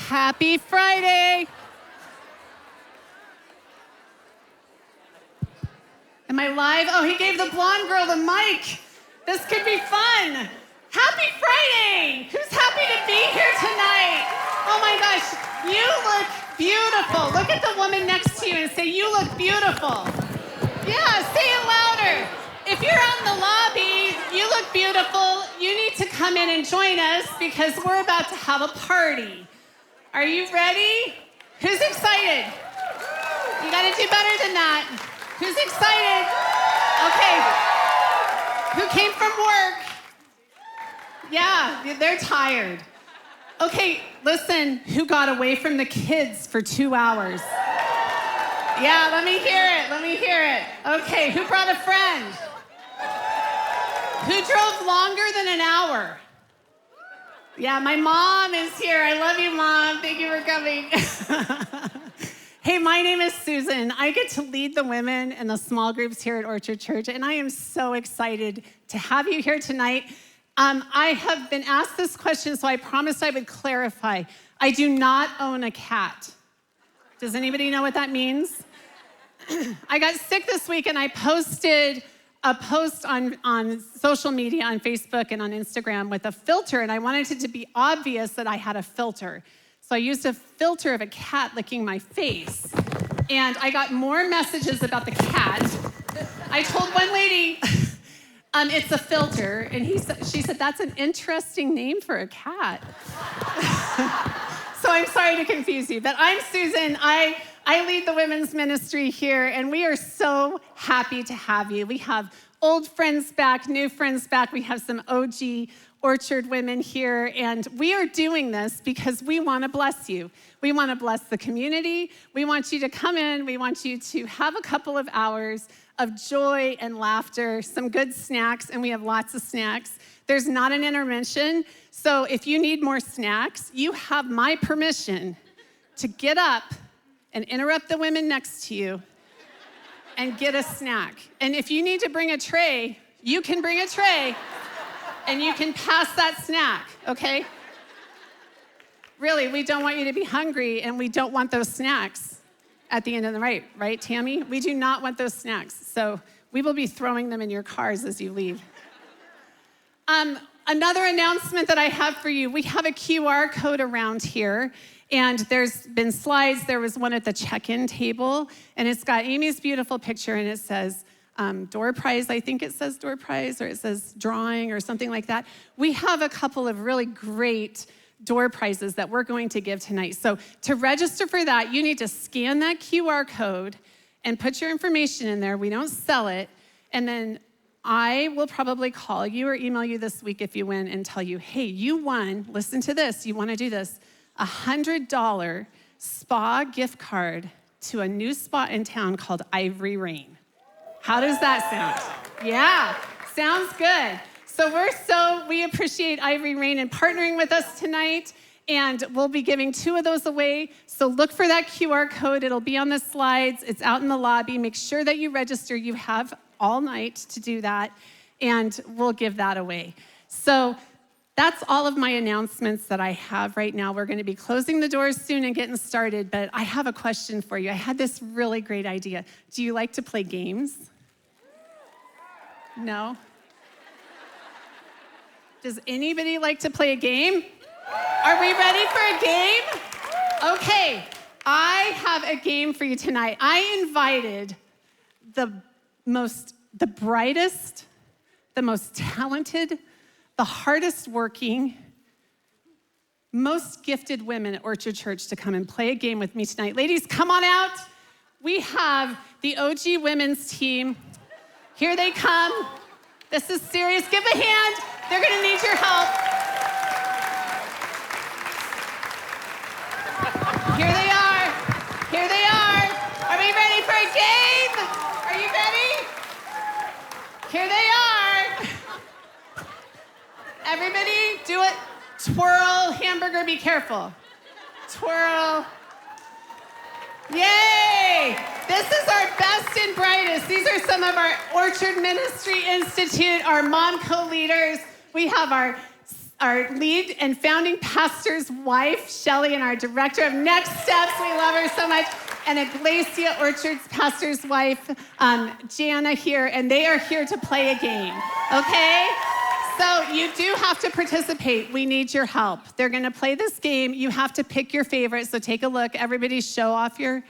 Happy Friday. Am I live? Oh, he gave the blonde girl the mic. This could be fun. Happy Friday. Who's happy to be here tonight? Oh my gosh, you look beautiful. Look at the woman next to you and say, you look beautiful. Yeah, say it louder. If you're out in the lobby, you look beautiful. You need to come in and join us because we're about to have a party. Are you ready? Who's excited? You gotta do better than that. Who's excited? Okay. Who came from work? Yeah, they're tired. Okay, listen, who got away from the kids for 2 hours? Yeah, let me hear it, let me hear it. Okay, who brought a friend? Who drove longer than an hour? Yeah, my mom is here. I love you, Mom. Thank you for coming. Hey, my name is Susan. I get to lead the women in the small groups here at Orchard Church, and I am so excited to have you here tonight. I have been asked this question, so I promised I would clarify. I do not own a cat. Does anybody know what that means? I got sick this week, and I posted a post on social media, on Facebook and on Instagram with a filter, and I wanted it to be obvious that I had a filter. So I used a filter of a cat licking my face, and I got more messages about the cat. I told one lady, it's a filter, and she said, that's an interesting name for a cat. So I'm sorry to confuse you, but I'm Susan. I lead the women's ministry here, and we are so happy to have you. We have old friends back, new friends back. We have some OG Orchard women here, and we are doing this because we want to bless you. We want to bless the community. We want you to come in. We want you to have a couple of hours of joy and laughter, some good snacks, and we have lots of snacks. There's not an intermission, so if you need more snacks, you have my permission to get up and interrupt the women next to you and get a snack. And if you need to bring a tray, you can bring a tray and you can pass that snack, okay? Really, we don't want you to be hungry, and we don't want those snacks at the end of the night, right, Tammy? We do not want those snacks, so we will be throwing them in your cars as you leave. Another announcement that I have for you, we have a QR code around here, and there's been slides. There was one at the check-in table, and it's got Amy's beautiful picture, and it says door prize. I think it says door prize, or it says drawing or something like that. We have a couple of really great door prizes that we're going to give tonight. So to register for that, you need to scan that QR code and put your information in there. We don't sell it. And then I will probably call you or email you this week if you win and tell you, hey, you won, listen to this, you want to do this, $100 spa gift card to a new spa in town called Ivory Rain. How does that sound? Yeah, sounds good. So we appreciate Ivory Rain and partnering with us tonight, and we'll be giving 2 of those away. So look for that QR code. It'll be on the slides. It's out in the lobby. Make sure that you register. You have all night to do that, and we'll give that away. So that's all of my announcements that I have right now. We're going to be closing the doors soon and getting started, but I have a question for you. I had this really great idea. Do you like to play games? No? Does anybody like to play a game? Are we ready for a game? Okay, I have a game for you tonight. I invited the brightest, the most talented, the hardest working, most gifted women at Orchard Church to come and play a game with me tonight. Ladies, come on out. We have the OG women's team. Here they come. This is serious. Give a hand. They're gonna need your help. Here they are. Here they are. Are we ready for a game? Are you ready? Here they are. Everybody do it. Twirl, hamburger, be careful. Twirl. Yay! This is our best and brightest. These are some of our Orchard Ministry Institute, our mom co-leaders. We have our our lead and founding pastor's wife, Shelly, and our director of Next Steps. We love her so much. And Iglesia Orchard's pastor's wife, Jana here, and they are here to play a game, okay? So you do have to participate. We need your help. They're gonna play this game. You have to pick your favorite, so take a look. Everybody show off your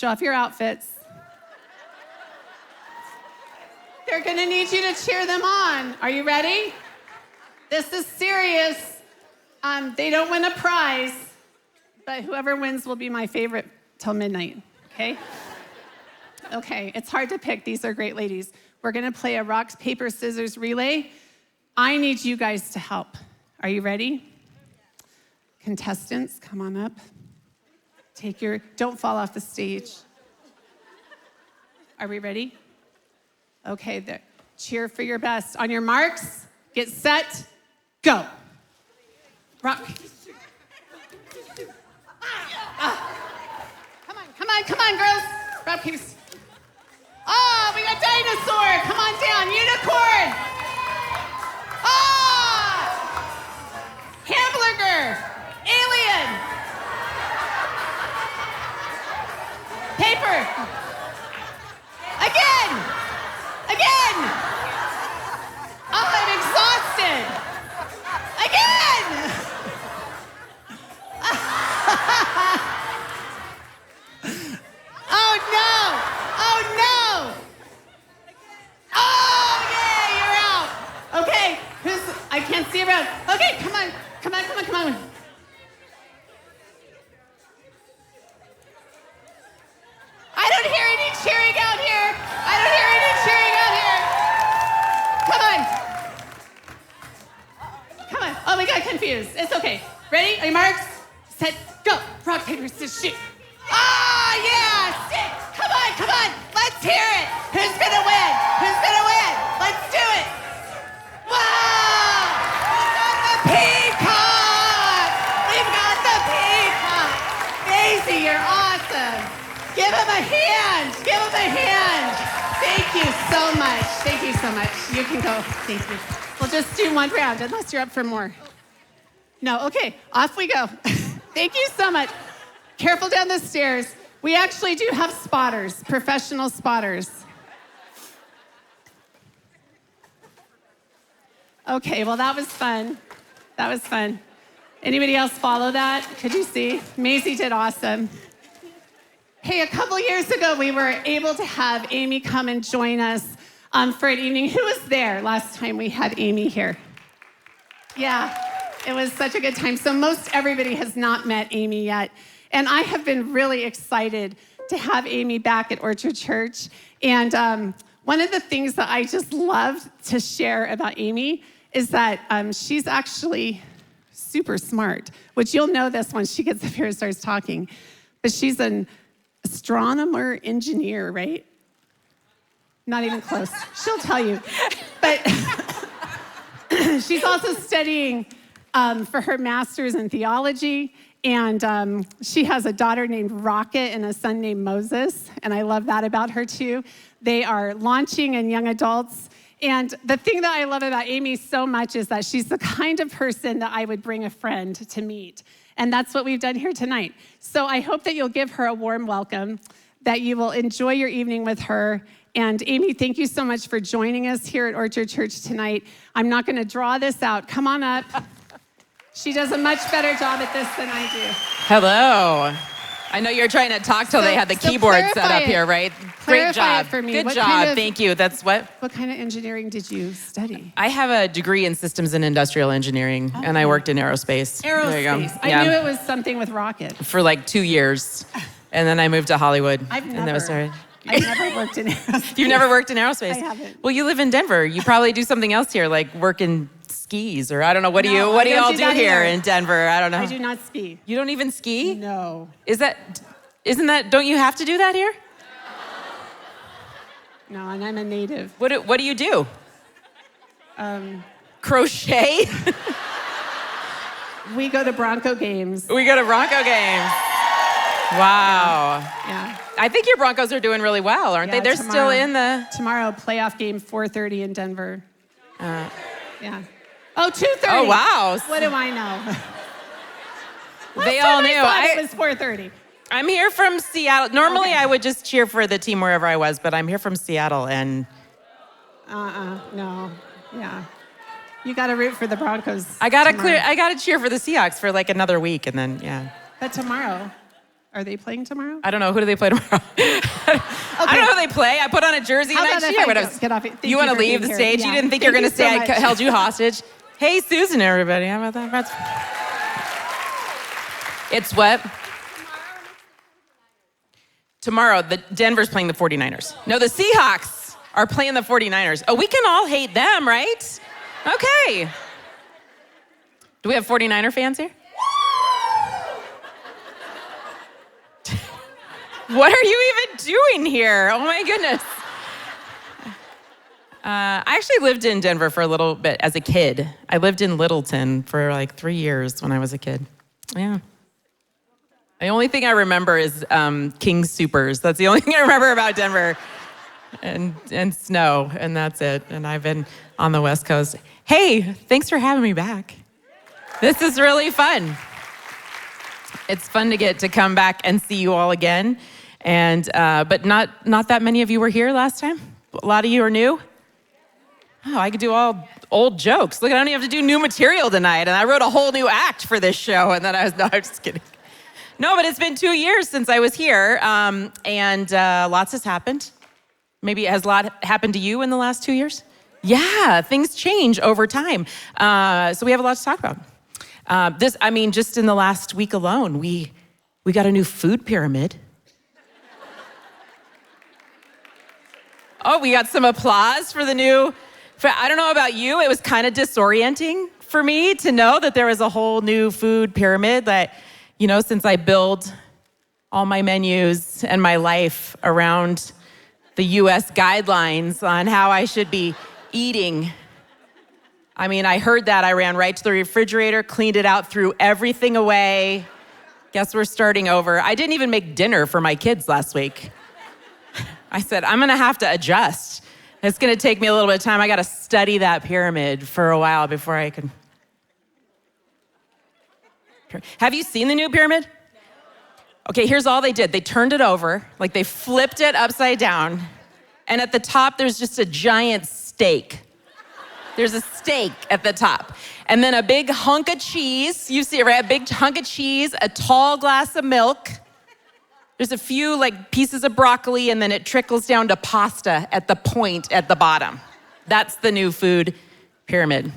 outfits. They're gonna need you to cheer them on. Are you ready? This is serious. They don't win a prize, but whoever wins will be my favorite till midnight, okay? Okay, it's hard to pick. These are great ladies. We're gonna play a rock, paper, scissors relay. I need you guys to help. Are you ready? Contestants, come on up. Don't fall off the stage. Are we ready? Okay, cheer for your best. On your marks, get set, go. Rock. Come on, girls. Rock, paper. Oh, we got dinosaur. Come on down. Unicorn. Oh! Hamburger. Alien. Paper. Again. Oh, I'm exhausted. Again. Oh no! Oh yeah, you're out. Okay, I can't see around. Okay, come on. I don't hear any cheering out here. Come on. Oh, we got confused. It's okay. Ready? On your marks, set, go. Rock, paper, scissors, shoot. Ah, yeah! Stick! Come on! Let's hear it! Who's gonna win? Let's do it! Wow! We've got the peacock! Daisy, you're awesome! Give him a hand! Thank you so much. You can go. Thank you. We'll just do one round, unless you're up for more. No, okay, off we go. Thank you so much. Careful down the stairs. We actually do have spotters, professional spotters. Okay, well, that was fun. Anybody else follow that? Could you see? Maisie did awesome. Hey, a couple years ago, we were able to have Amy come and join us for an evening. Who was there last time we had Amy here? Yeah, it was such a good time. So most everybody has not met Amy yet. And I have been really excited to have Amy back at Orchard Church. And one of the things that I just love to share about Amy is that she's actually super smart, which you'll know this when she gets up here and starts talking. But she's an astronomer engineer, right? Not even close. She'll tell you. But she's also studying for her master's in theology. And she has a daughter named Rocket and a son named Moses. And I love that about her too. They are launching in young adults. And the thing that I love about Amy so much is that she's the kind of person that I would bring a friend to meet. And that's what we've done here tonight. So I hope that you'll give her a warm welcome, that you will enjoy your evening with her. And Amy, thank you so much for joining us here at Orchard Church tonight. I'm not gonna draw this out. Come on up. She does a much better job at this than I do. Hello. I know you're trying to talk till they had the keyboard set up here, right? Great job. For me. Good job. Thank you. That's what? What kind of engineering did you study? I have a degree in systems and industrial engineering, and I worked in aerospace. There you go. I knew it was something with rocket. For like 2 years. And then I moved to Hollywood. I've and that was started. never worked in aerospace. You've never worked in aerospace? I haven't. Well, you live in Denver. You probably do something else here, like work in skis, or I don't know. What do you all do here in Denver? I don't know. I do not ski. You don't even ski? No. Don't you have to do that here? No, and I'm a native. What do you do? Crochet? We go to Bronco games. We go to Bronco games. Wow. Yeah. I think your Broncos are doing really well, aren't they? They're still in the... Tomorrow, playoff game, 4:30 in Denver. Yeah. Oh, 2:30. Oh, wow. What do I know? They all knew. It was 4:30. I'm here from Seattle. Normally, I would just cheer for the team wherever I was, but I'm here from Seattle, and no, yeah. You got to root for the Broncos. I gotta cheer for the Seahawks for like another week, and then But tomorrow, are they playing tomorrow? I don't know, who do they play tomorrow? I don't know who they play. I put on a jersey and I cheer. Get off. You want to leave the stage? Yeah. You didn't think you were going to say I held you hostage? Hey, Susan, everybody. How about that? It's what? Tomorrow, Denver's playing the 49ers. No, the Seahawks are playing the 49ers. Oh, we can all hate them, right? Okay. Do we have 49er fans here? What are you even doing here? Oh my goodness. I actually lived in Denver for a little bit as a kid. I lived in Littleton for like 3 years when I was a kid. Yeah. The only thing I remember is King Soopers. That's the only thing I remember about Denver. And snow, and that's it. And I've been on the West Coast. Hey, thanks for having me back. This is really fun. It's fun to get to come back and see you all again. And but not that many of you were here last time. A lot of you are new. Oh, I could do all old jokes. Look, I don't even have to do new material tonight. And I wrote a whole new act for this show. And then I'm just kidding. No, but it's been 2 years since I was here, and lots has happened. Maybe has a lot happened to you in the last 2 years? Yeah, things change over time. So we have a lot to talk about. Just in the last week alone, we got a new food pyramid. Oh, we got some applause for the new. I don't know about you, it was kind of disorienting for me to know that there was a whole new food pyramid that, since I build all my menus and my life around the US guidelines on how I should be eating. I heard that, I ran right to the refrigerator, cleaned it out, threw everything away. Guess we're starting over. I didn't even make dinner for my kids last week. I said, I'm gonna have to adjust. It's gonna take me a little bit of time. I gotta study that pyramid for a while before I can. Have you seen the new pyramid? Okay, here's all they did. They turned it over, like they flipped it upside down. And at the top, there's just a giant steak. There's a steak at the top. And then a big hunk of cheese. You see it, right? A big hunk of cheese, a tall glass of milk. There's a few pieces of broccoli, and then it trickles down to pasta at the point at the bottom. That's the new food pyramid.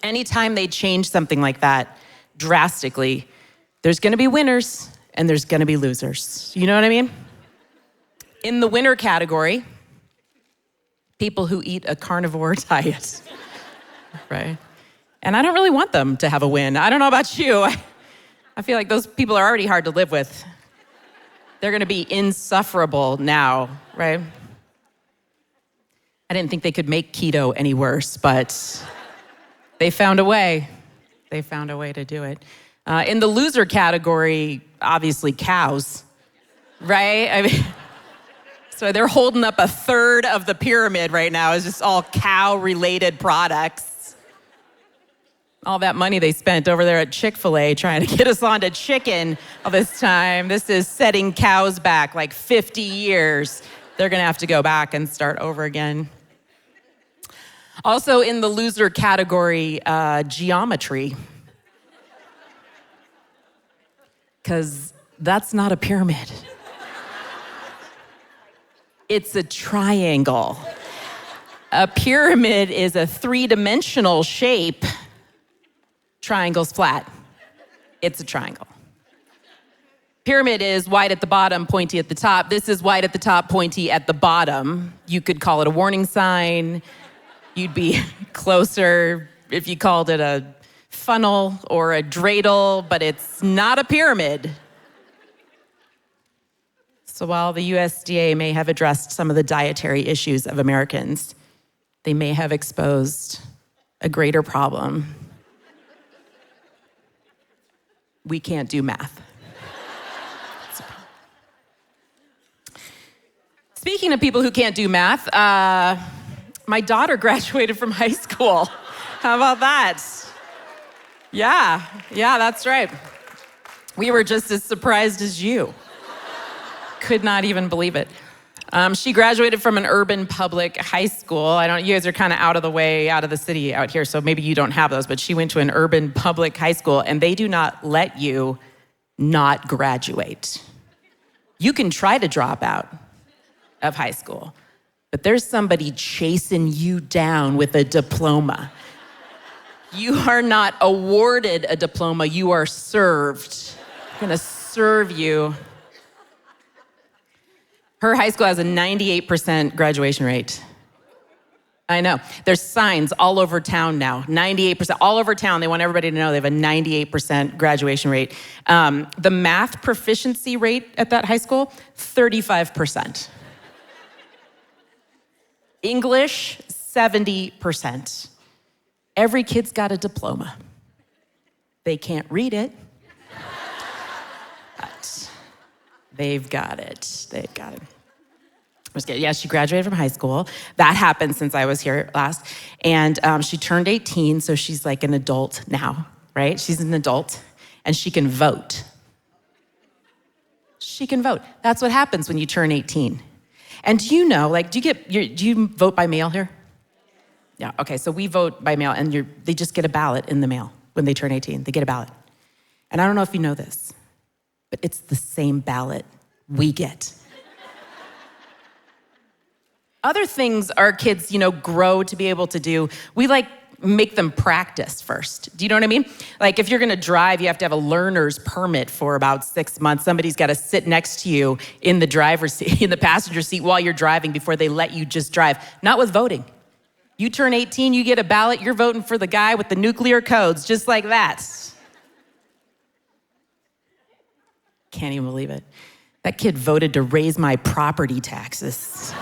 Anytime they change something like that drastically, there's gonna be winners and there's gonna be losers. You know what I mean? In the winner category, people who eat a carnivore diet, right? And I don't really want them to have a win. I don't know about you. I feel like those people are already hard to live with. They're gonna be insufferable now, right? I didn't think they could make keto any worse, but they found a way. They found a way to do it. In the loser category, obviously cows, right? So they're holding up a third of the pyramid right now. It's just all cow-related products. All that money they spent over there at Chick-fil-A trying to get us onto chicken all this time. This is setting cows back like 50 years. They're gonna have to go back and start over again. Also in the loser category, geometry. Because that's not a pyramid. It's a triangle. A pyramid is a three-dimensional shape. Triangle's flat. It's a triangle. Pyramid is wide at the bottom, pointy at the top. This is wide at the top, pointy at the bottom. You could call it a warning sign. You'd be closer if you called it a funnel or a dreidel, but it's not a pyramid. So while the USDA may have addressed some of the dietary issues of Americans, they may have exposed a greater problem. We can't do math. Speaking of people who can't do math, my daughter graduated from high school. How about that? Yeah, that's right. We were just as surprised as you. Could not even believe it. She graduated from an urban public high school. You guys are kind of out of the way, out of the city out here, so maybe you don't have those, but she went to an urban public high school, and they do not let you not graduate. You can try to drop out of high school, but there's somebody chasing you down with a diploma. You are not awarded a diploma, you are served. I'm gonna serve you. Her high school has a 98% graduation rate. I know. There's signs all over town now, 98%. All over town, they want everybody to know they have a 98% graduation rate. The math proficiency rate at that high school, 35%. English, 70%. Every kid's got a diploma. They can't read it, but they've got it. They've got it. Yeah, she graduated from high school. That happened since I was here last. And she turned 18, so she's like an adult now, right? She's an adult, and she can vote. She can vote. That's what happens when you turn 18. And do you know, do you vote by mail here? Yeah, okay, so we vote by mail, and they just get a ballot in the mail when they turn 18. They get a ballot. And I don't know if you know this, but it's the same ballot we get. Other things our kids, grow to be able to do, we make them practice first. Do you know what I mean? Like if you're gonna drive, you have to have a learner's permit for about 6 months. Somebody's gotta sit next to you in the driver's seat, in the passenger seat while you're driving before they let you just drive. Not with voting. You turn 18, you get a ballot, you're voting for the guy with the nuclear codes, just like that. Can't even believe it. That kid voted to raise my property taxes.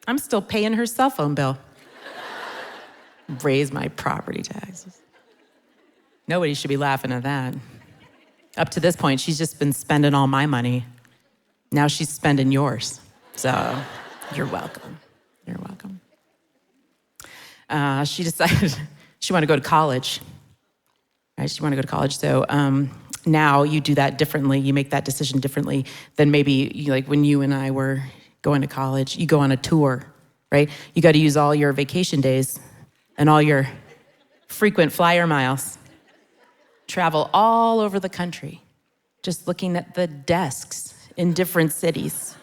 I'm still paying her cell phone bill. Raise my property taxes. Nobody should be laughing at that. Up to this point, she's just been spending all my money. Now she's spending yours. So you're welcome. You're welcome. She decided she wanted to go to college. Right? She wanted to go to college. So now you do that differently. You make that decision differently than maybe when you and I were going to college. You go on a tour, right? You got to use all your vacation days and all your frequent flyer miles. Travel all over the country, just looking at the desks in different cities.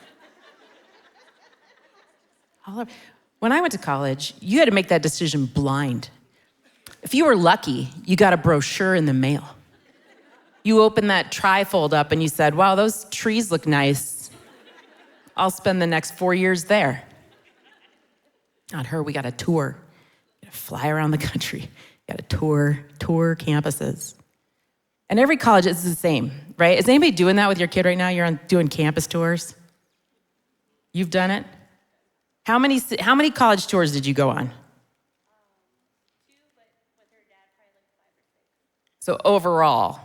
When I went to college, you had to make that decision blind. If you were lucky, you got a brochure in the mail. You opened that trifold up and you said, wow, those trees look nice. I'll spend the next 4 years there. Not her, we got a tour. We got to fly around the country. Got a tour campuses. And every college is the same, right? Is anybody doing that with your kid right now? You're doing campus tours? You've done it? How many college tours did you go on? 2, but with her dad, probably 5 or 6. So overall,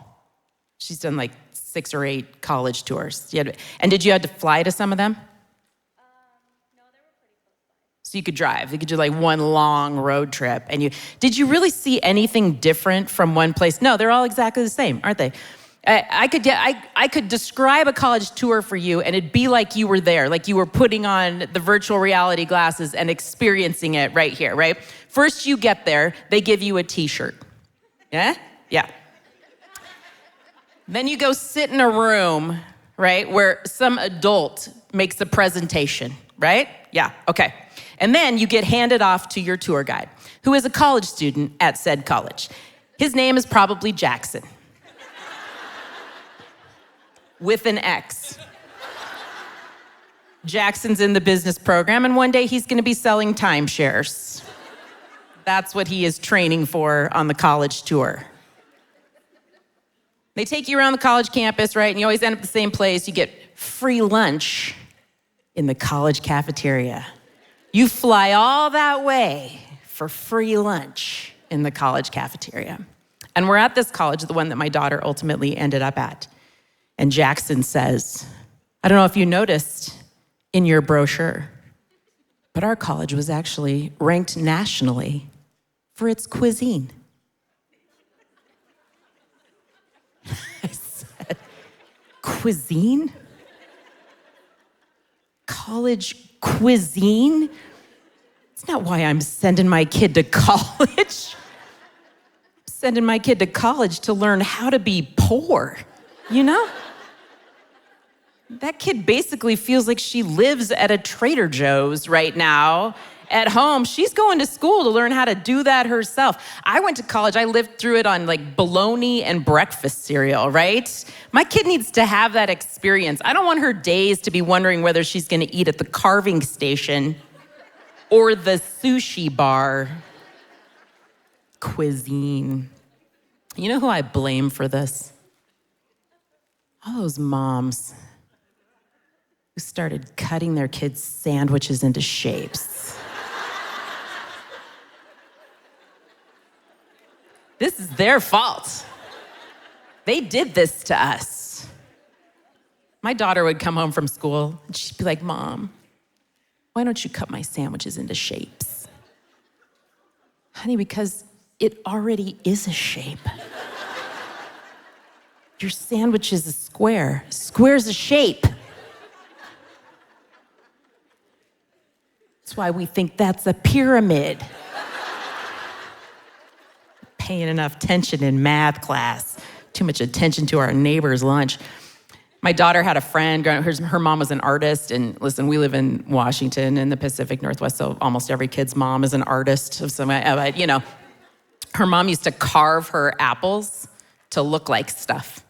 she's done 6 or 8 college tours. And did you have to fly to some of them? No, they were pretty close by. So you could drive. You could do one long road trip. And did you really see anything different from one place? No, they're all exactly the same, aren't they? I could describe a college tour for you, and it'd be like you were there, like you were putting on the virtual reality glasses and experiencing it right here, right? First you get there, they give you a t-shirt. Yeah? Yeah. Then you go sit in a room, right, where some adult makes a presentation, right? Yeah, okay. And then you get handed off to your tour guide, who is a college student at said college. His name is probably Jackson. With an X. Jackson's in the business program, and one day he's gonna be selling timeshares. That's what he is training for on the college tour. They take you around the college campus, right? And you always end up at the same place. You get free lunch in the college cafeteria. You fly all that way for free lunch in the college cafeteria. And we're at this college, the one that my daughter ultimately ended up at. And Jackson says, I don't know if you noticed in your brochure, But our college was actually ranked nationally for its cuisine. I said, cuisine? College cuisine? It's not why I'm sending my kid to college. I'm sending my kid to college to learn how to be poor, you know? That kid basically feels like she lives at a Trader Joe's right now. At home, she's going to school to learn how to do that herself. I went to college, I lived through it on like bologna and breakfast cereal, right? My kid needs to have that experience. I don't want her days to be wondering whether she's gonna eat at the carving station or the sushi bar. Cuisine. You know who I blame for this? All those moms who started cutting their kids' sandwiches into shapes. This is their fault. They did this to us. My daughter would come home from school and she'd be like, Mom, why don't you cut my sandwiches into shapes? Honey, because it already is a shape. Your sandwich is a square. Square's a shape. That's why we think that's a pyramid. Paying enough attention in math class, too much attention to our neighbor's lunch. My daughter had a friend, her mom was an artist, and listen, we live in Washington in the Pacific Northwest, so almost every kid's mom is an artist of some, you know. Her mom used to carve her apples to look like stuff.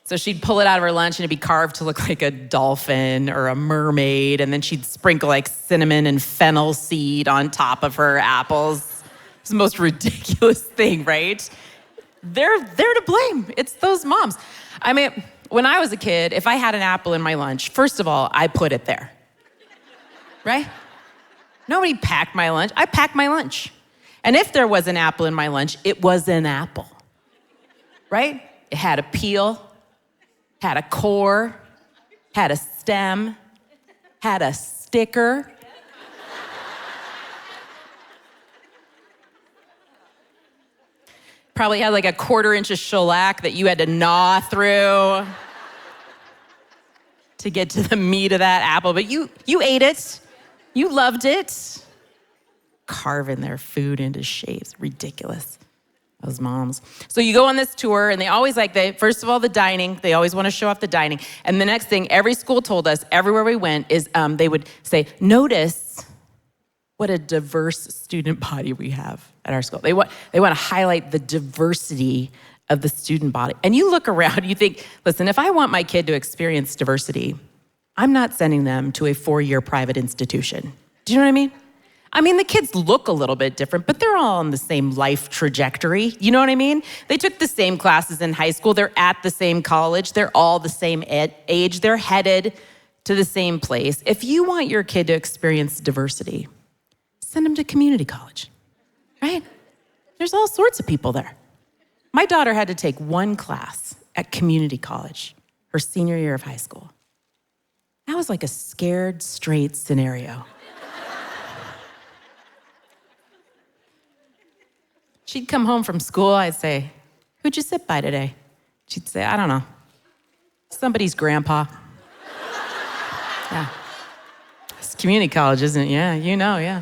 So she'd pull it out of her lunch and it'd be carved to look like a dolphin or a mermaid, and then she'd sprinkle like cinnamon and fennel seed on top of her apples. It's the most ridiculous thing, right? They're to blame. It's those moms. I mean, when I was a kid, if I had an apple in my lunch, first of all, I put it there, right? Nobody packed my lunch. I packed my lunch. And if there was an apple in my lunch, it was an apple, right? It had a peel, had a core, had a stem, had a sticker. Probably had like a 1/4 inch of shellac that you had to gnaw through to get to the meat of that apple. But you ate it. You loved it. Carving their food into shapes. Ridiculous. Those moms. So you go on this tour, and they always first of all, the dining. They always want to show off the dining. And the next thing every school told us, everywhere we went, is they would say, notice what a diverse student body we have at our school. They want to highlight the diversity of the student body. And you look around, you think, listen, if I want my kid to experience diversity, I'm not sending them to a 4-year private institution. Do you know what I mean? I mean, the kids look a little bit different, but they're all on the same life trajectory. You know what I mean? They took the same classes in high school. They're at the same college. They're all the same age. They're headed to the same place. If you want your kid to experience diversity, send them to community college, right? There's all sorts of people there. My daughter had to take one class at community college her senior year of high school. That was like a scared straight scenario. She'd come home from school, I'd say, who'd you sit by today? She'd say, I don't know. Somebody's grandpa. Yeah. It's community college, isn't it? Yeah, you know, yeah.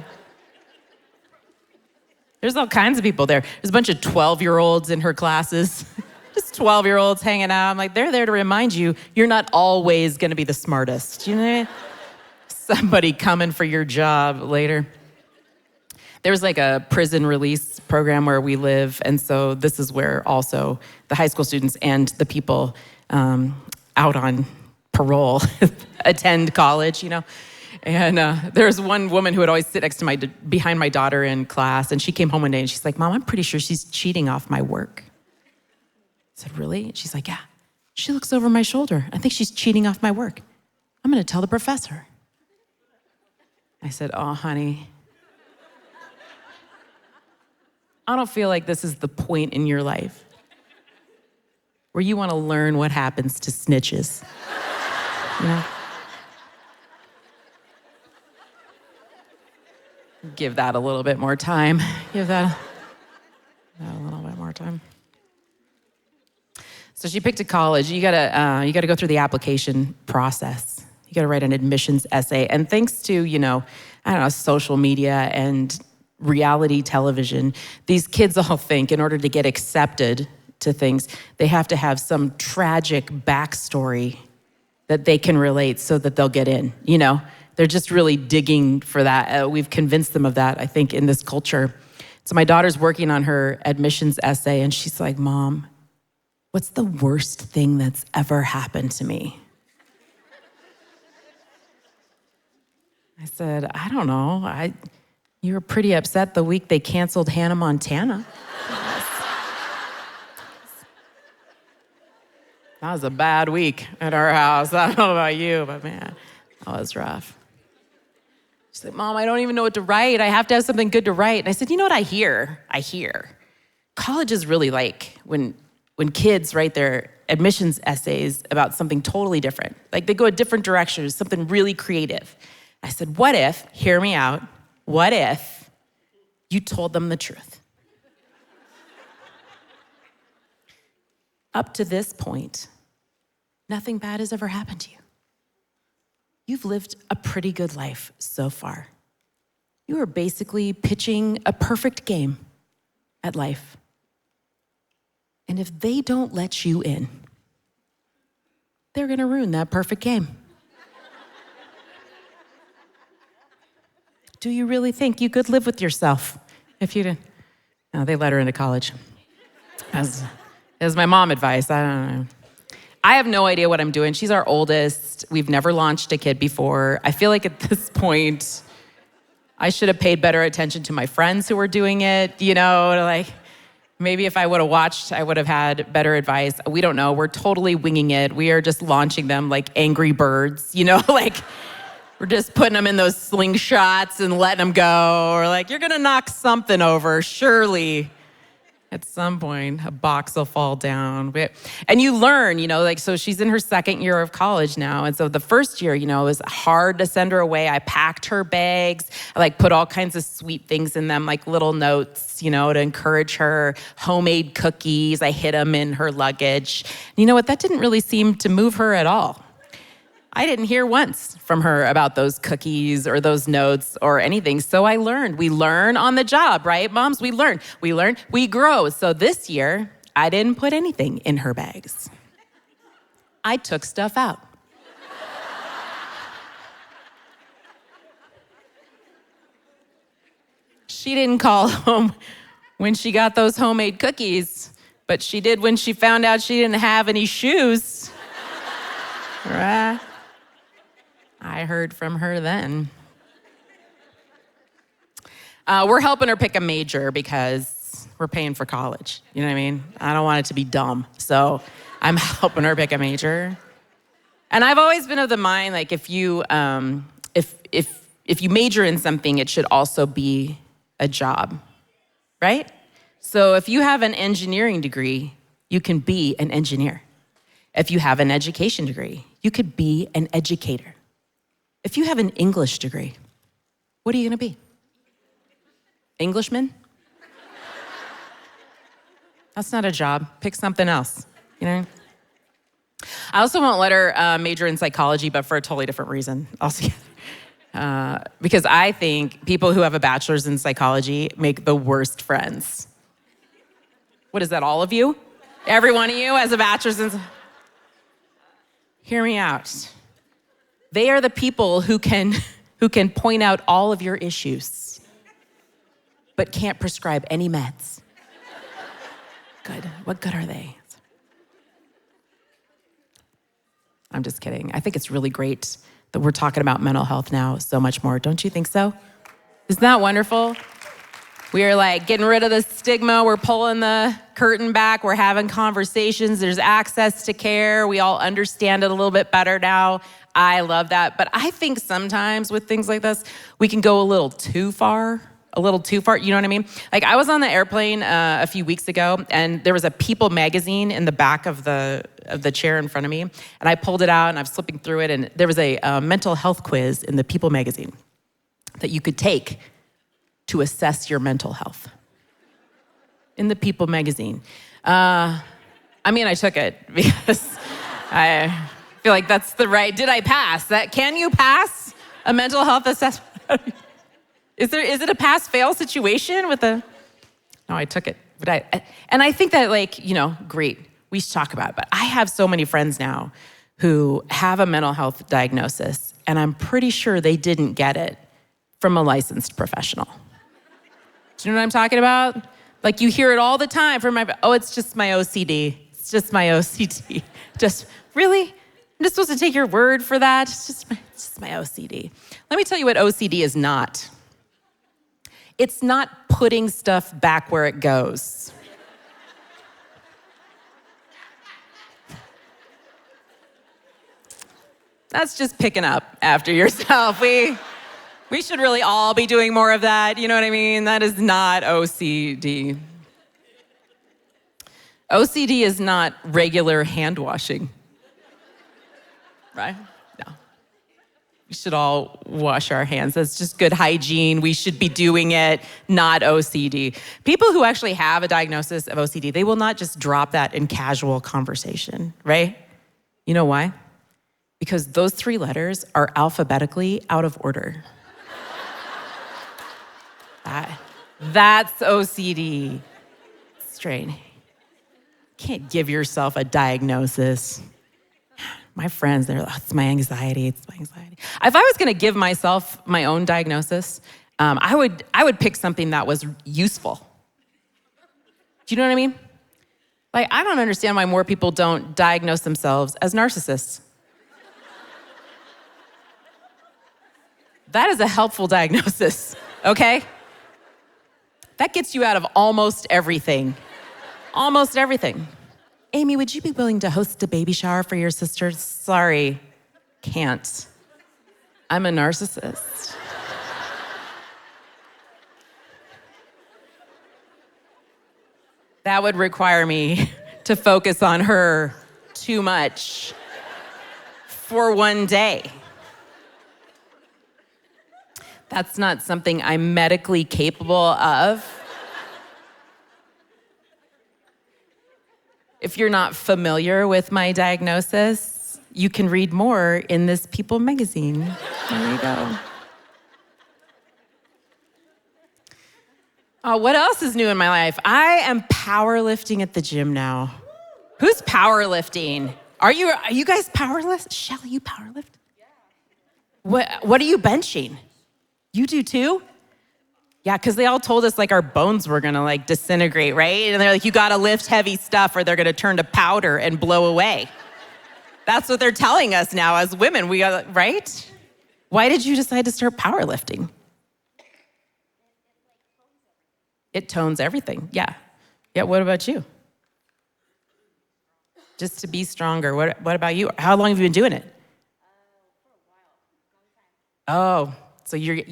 There's all kinds of people there. There's a bunch of 12-year-olds in her classes. Just 12-year-olds hanging out. I'm like, they're there to remind you, you're not always gonna be the smartest. You know what I mean? Somebody coming for your job later. There was like a prison release program where we live, and so this is where also the high school students and the people out on parole attend college, you know? And there was one woman who would always sit next to behind my daughter in class, and she came home one day and she's like, Mom, I'm pretty sure she's cheating off my work. I said, really? And she's like, yeah. She looks over my shoulder. I think she's cheating off my work. I'm gonna tell the professor. I said, oh, honey, I don't feel like this is the point in your life where you want to learn what happens to snitches. You know? give that a little bit more time. Give that a little bit more time. So she picked a college. You gotta go through the application process. You gotta write an admissions essay. And thanks to, social media and reality television, these kids all think in order to get accepted to things, they have to have some tragic backstory that they can relate so that they'll get in, They're just really digging for that. We've convinced them of that, I think, in this culture. So my daughter's working on her admissions essay, and she's like, Mom, what's the worst thing that's ever happened to me? I said, I don't know. You were pretty upset the week they canceled Hannah Montana. That was a bad week at our house. I don't know about you, but man, that was rough. She's like, Mom, I don't even know what to write. I have to have something good to write. And I said, you know what I hear? College is really like when kids write their admissions essays about something totally different. Like they go a different direction, something really creative. I said, what if, hear me out, what if you told them the truth? Up to this point, nothing bad has ever happened to you. You've lived a pretty good life so far. You are basically pitching a perfect game at life. And if they don't let you in, they're gonna ruin that perfect game. Do you really think you could live with yourself if you didn't? No, they let her into college. As my mom advice, I don't know. I have no idea what I'm doing. She's our oldest. We've never launched a kid before. I feel like at this point, I should have paid better attention to my friends who were doing it, like maybe if I would have watched, I would have had better advice. We don't know. We're totally winging it. We are just launching them like angry birds, like we're just putting them in those slingshots and letting them go. Or like, you're gonna knock something over, surely. At some point, a box will fall down. And you learn, so she's in her second year of college now. And so the first year, it was hard to send her away. I packed her bags. I put all kinds of sweet things in them, like little notes, to encourage her, homemade cookies. I hid them in her luggage. And you know what? That didn't really seem to move her at all. I didn't hear once from her about those cookies or those notes or anything. So I learned. We learn on the job, right, moms? We learn, we grow. So this year, I didn't put anything in her bags. I took stuff out. She didn't call home when she got those homemade cookies, but she did when she found out she didn't have any shoes. Right? I heard from her then. We're helping her pick a major because we're paying for college. You know what I mean? I don't want it to be dumb. So I'm helping her pick a major. And I've always been of the mind, like if you major in something, it should also be a job, right? So if you have an engineering degree, you can be an engineer. If you have an education degree, you could be an educator. If you have an English degree, what are you gonna be? Englishman? That's not a job. Pick something else, I also won't let her major in psychology, but for a totally different reason altogether. Because I think people who have a bachelor's in psychology make the worst friends. What is that, all of you? Every one of you has a bachelor's in... Hear me out. They are the people who can point out all of your issues, but can't prescribe any meds. Good. What good are they? I'm just kidding. I think it's really great that we're talking about mental health now so much more. Don't you think so? Isn't that wonderful? We are getting rid of the stigma. We're pulling the curtain back. We're having conversations. There's access to care. We all understand it a little bit better now. I love that. But I think sometimes with things like this, we can go a little too far. You know what I mean? I was on the airplane a few weeks ago, and there was a People magazine in the back of the chair in front of me. And I pulled it out, and I was flipping through it, and there was a mental health quiz in the People magazine that you could take to assess your mental health in the People magazine. I took it because I feel like that's the right, did I pass? Can you pass a mental health assessment? Is it a pass-fail situation with no, I took it. But I think that great, we should talk about it. But I have so many friends now who have a mental health diagnosis, and I'm pretty sure they didn't get it from a licensed professional. Do you know what I'm talking about? Like you hear it all the time from it's just my OCD. It's just my OCD. Just, really? I'm just supposed to take your word for that? It's just my OCD. Let me tell you what OCD is not. It's not putting stuff back where it goes. That's just picking up after yourself. We should really all be doing more of that. You know what I mean? That is not OCD. OCD is not regular hand washing, right? No. We should all wash our hands. That's just good hygiene. We should be doing it, not OCD. People who actually have a diagnosis of OCD, they will not just drop that in casual conversation, right? You know why? Because those 3 letters are alphabetically out of order. That's OCD. Strain. Can't give yourself a diagnosis. My friends, they're like, it's my anxiety. If I was gonna give myself my own diagnosis, I would pick something that was useful. Do you know what I mean? Like, I don't understand why more people don't diagnose themselves as narcissists. That is a helpful diagnosis, okay? That gets you out of almost everything. Almost everything. Amy, would you be willing to host a baby shower for your sister? Sorry, can't. I'm a narcissist. That would require me to focus on her too much for one day. That's not something I'm medically capable of. If you're not familiar with my diagnosis, you can read more in this People magazine. There you go. What else is new in my life? I am powerlifting at the gym now. Who's powerlifting? Are you guys powerlift? Shelly, you powerlift? Yeah. What are you benching? You do too? Yeah, because they all told us our bones were gonna disintegrate, right? And they're like, you gotta lift heavy stuff or they're gonna turn to powder and blow away. That's what they're telling us now as women, right? Why did you decide to start powerlifting? It tones everything, yeah. Yeah, what about you? Just to be stronger, what about you? How long have you been doing it? For a while, long time. Oh. So you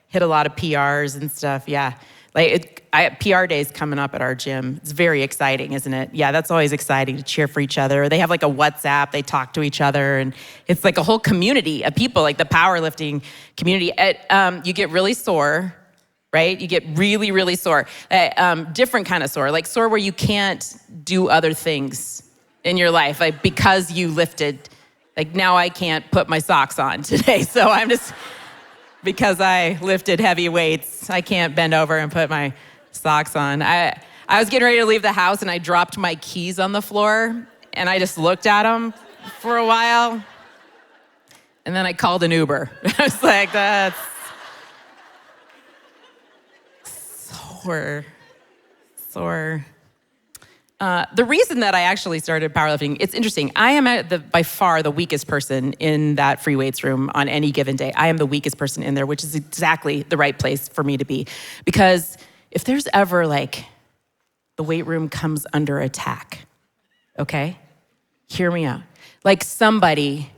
hit a lot of PRs and stuff, yeah. PR Day's coming up at our gym. It's very exciting, isn't it? Yeah, that's always exciting to cheer for each other. They have a WhatsApp, they talk to each other, and it's a whole community of people, the powerlifting community. You get really sore, right? You get really, really sore. Different kind of sore, sore where you can't do other things in your life, because you lifted. Now I can't put my socks on today, so I'm just... Because I lifted heavy weights, I can't bend over and put my socks on. I was getting ready to leave the house and I dropped my keys on the floor and I just looked at them for a while. And then I called an Uber. I was like, that's sore. The reason that I actually started powerlifting, it's interesting. I am by far the weakest person in that free weights room on any given day. I am the weakest person in there, which is exactly the right place for me to be. Because if there's ever the weight room comes under attack, okay? Hear me out. Somebody,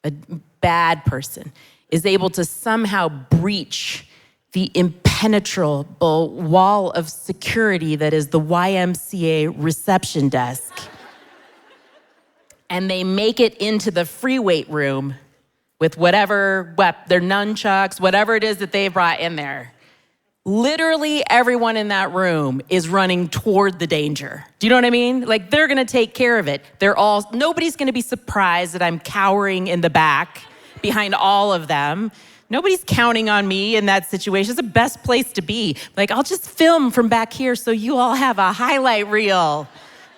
a bad person, is able to somehow breach the impenetrable wall of security that is the YMCA reception desk. And they make it into the free weight room with whatever, their nunchucks, whatever it is that they brought in there. literally everyone in that room is running toward the danger. Do you know what I mean? Like, they're gonna take care of it. Nobody's gonna be surprised that I'm cowering in the back behind all of them. Nobody's counting on me in that situation. It's the best place to be. Like, I'll just film from back here so you all have a highlight reel,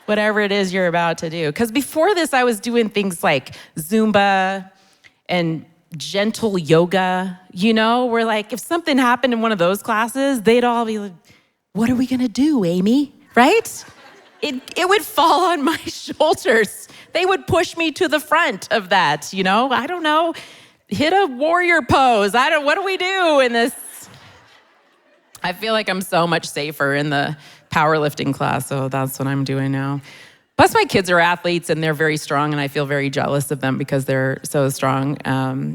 whatever it is you're about to do. Because before this, I was doing things like Zumba and gentle yoga, where like if something happened in one of those classes, they'd all be like, what are we gonna do, Amy? Right? It would fall on my shoulders. They would push me to the front of that, I don't know, hit a warrior pose. What do we do in this? I feel like I'm so much safer in the powerlifting class, so that's what I'm doing now. Plus, my kids are athletes and they're very strong, and I feel very jealous of them because they're so strong.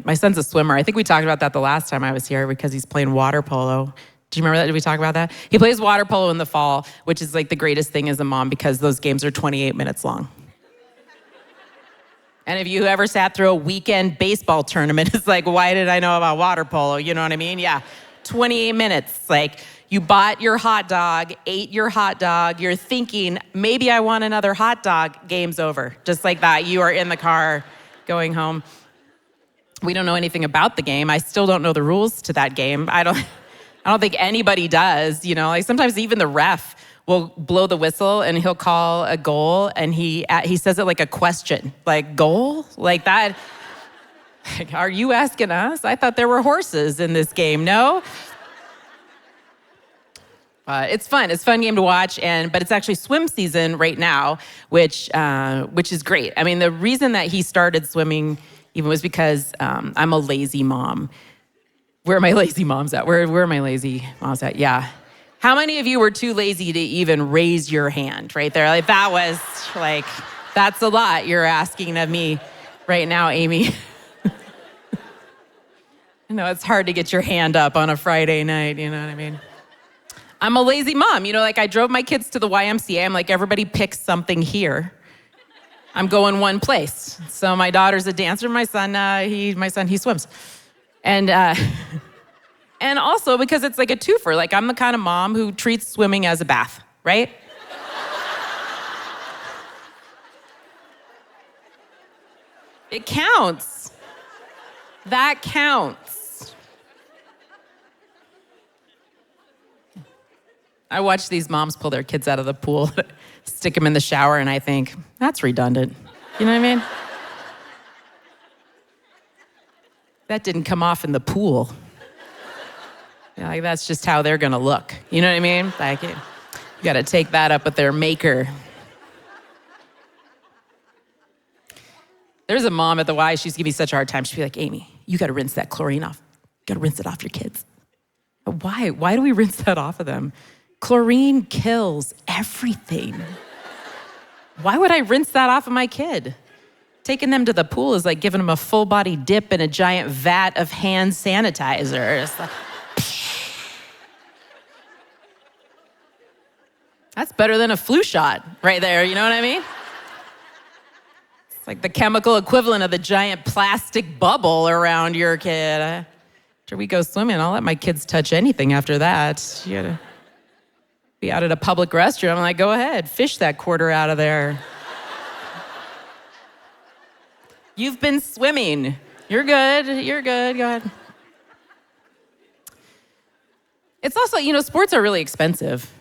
My son's a swimmer. I think we talked about that the last time I was here because he's playing water polo. Do you remember that? Did we talk about that? He plays water polo in the fall, which is like the greatest thing as a mom because those games are 28 minutes long. And if you ever sat through a weekend baseball tournament, it's like, why did I know about water polo? You know what I mean? Yeah, 28 minutes. Like, you bought your hot dog, ate your hot dog, you're thinking, maybe I want another hot dog, game's over. Just like that, you are in the car going home. We don't know anything about the game. I still don't know the rules to that game. I don't think anybody does, like sometimes even the ref will blow the whistle and he'll call a goal and he says it like a question, like goal, like that. Like, are you asking us? I thought there were horses in this game, no? It's fun. It's a fun game to watch, but it's actually swim season right now, which is great. I mean, the reason that he started swimming even was because I'm a lazy mom. Where are my lazy moms at? Where are my lazy moms at? Yeah. How many of you were too lazy to even raise your hand right there? Like, that was like, that's a lot you're asking of me right now, Amy. I know it's hard to get your hand up on a Friday night, you know what I mean? I'm a lazy mom, like I drove my kids to the YMCA. I'm like, everybody picks something here. I'm going one place. So my daughter's a dancer. My son, he swims. And also because it's like a twofer. Like, I'm the kind of mom who treats swimming as a bath, right? It counts. That counts. I watch these moms pull their kids out of the pool, stick them in the shower, and I think, that's redundant. You know what I mean? That didn't come off in the pool. Like, that's just how they're gonna look. You know what I mean? Like, you gotta take that up with their maker. There's a mom at the Y, she used to give me such a hard time. She'd be like, Amy, you gotta rinse that chlorine off. You gotta rinse it off your kids. Why? Why do we rinse that off of them? Chlorine kills everything. Why would I rinse that off of my kid? Taking them to the pool is like giving them a full body dip in a giant vat of hand sanitizer. It's like, that's better than a flu shot right there, you know what I mean? It's like the chemical equivalent of the giant plastic bubble around your kid. After we go swimming, I'll let my kids touch anything after that. You gotta be out at a public restroom. I'm like, go ahead, fish that quarter out of there. You've been swimming. You're good, go ahead. It's also, sports are really expensive,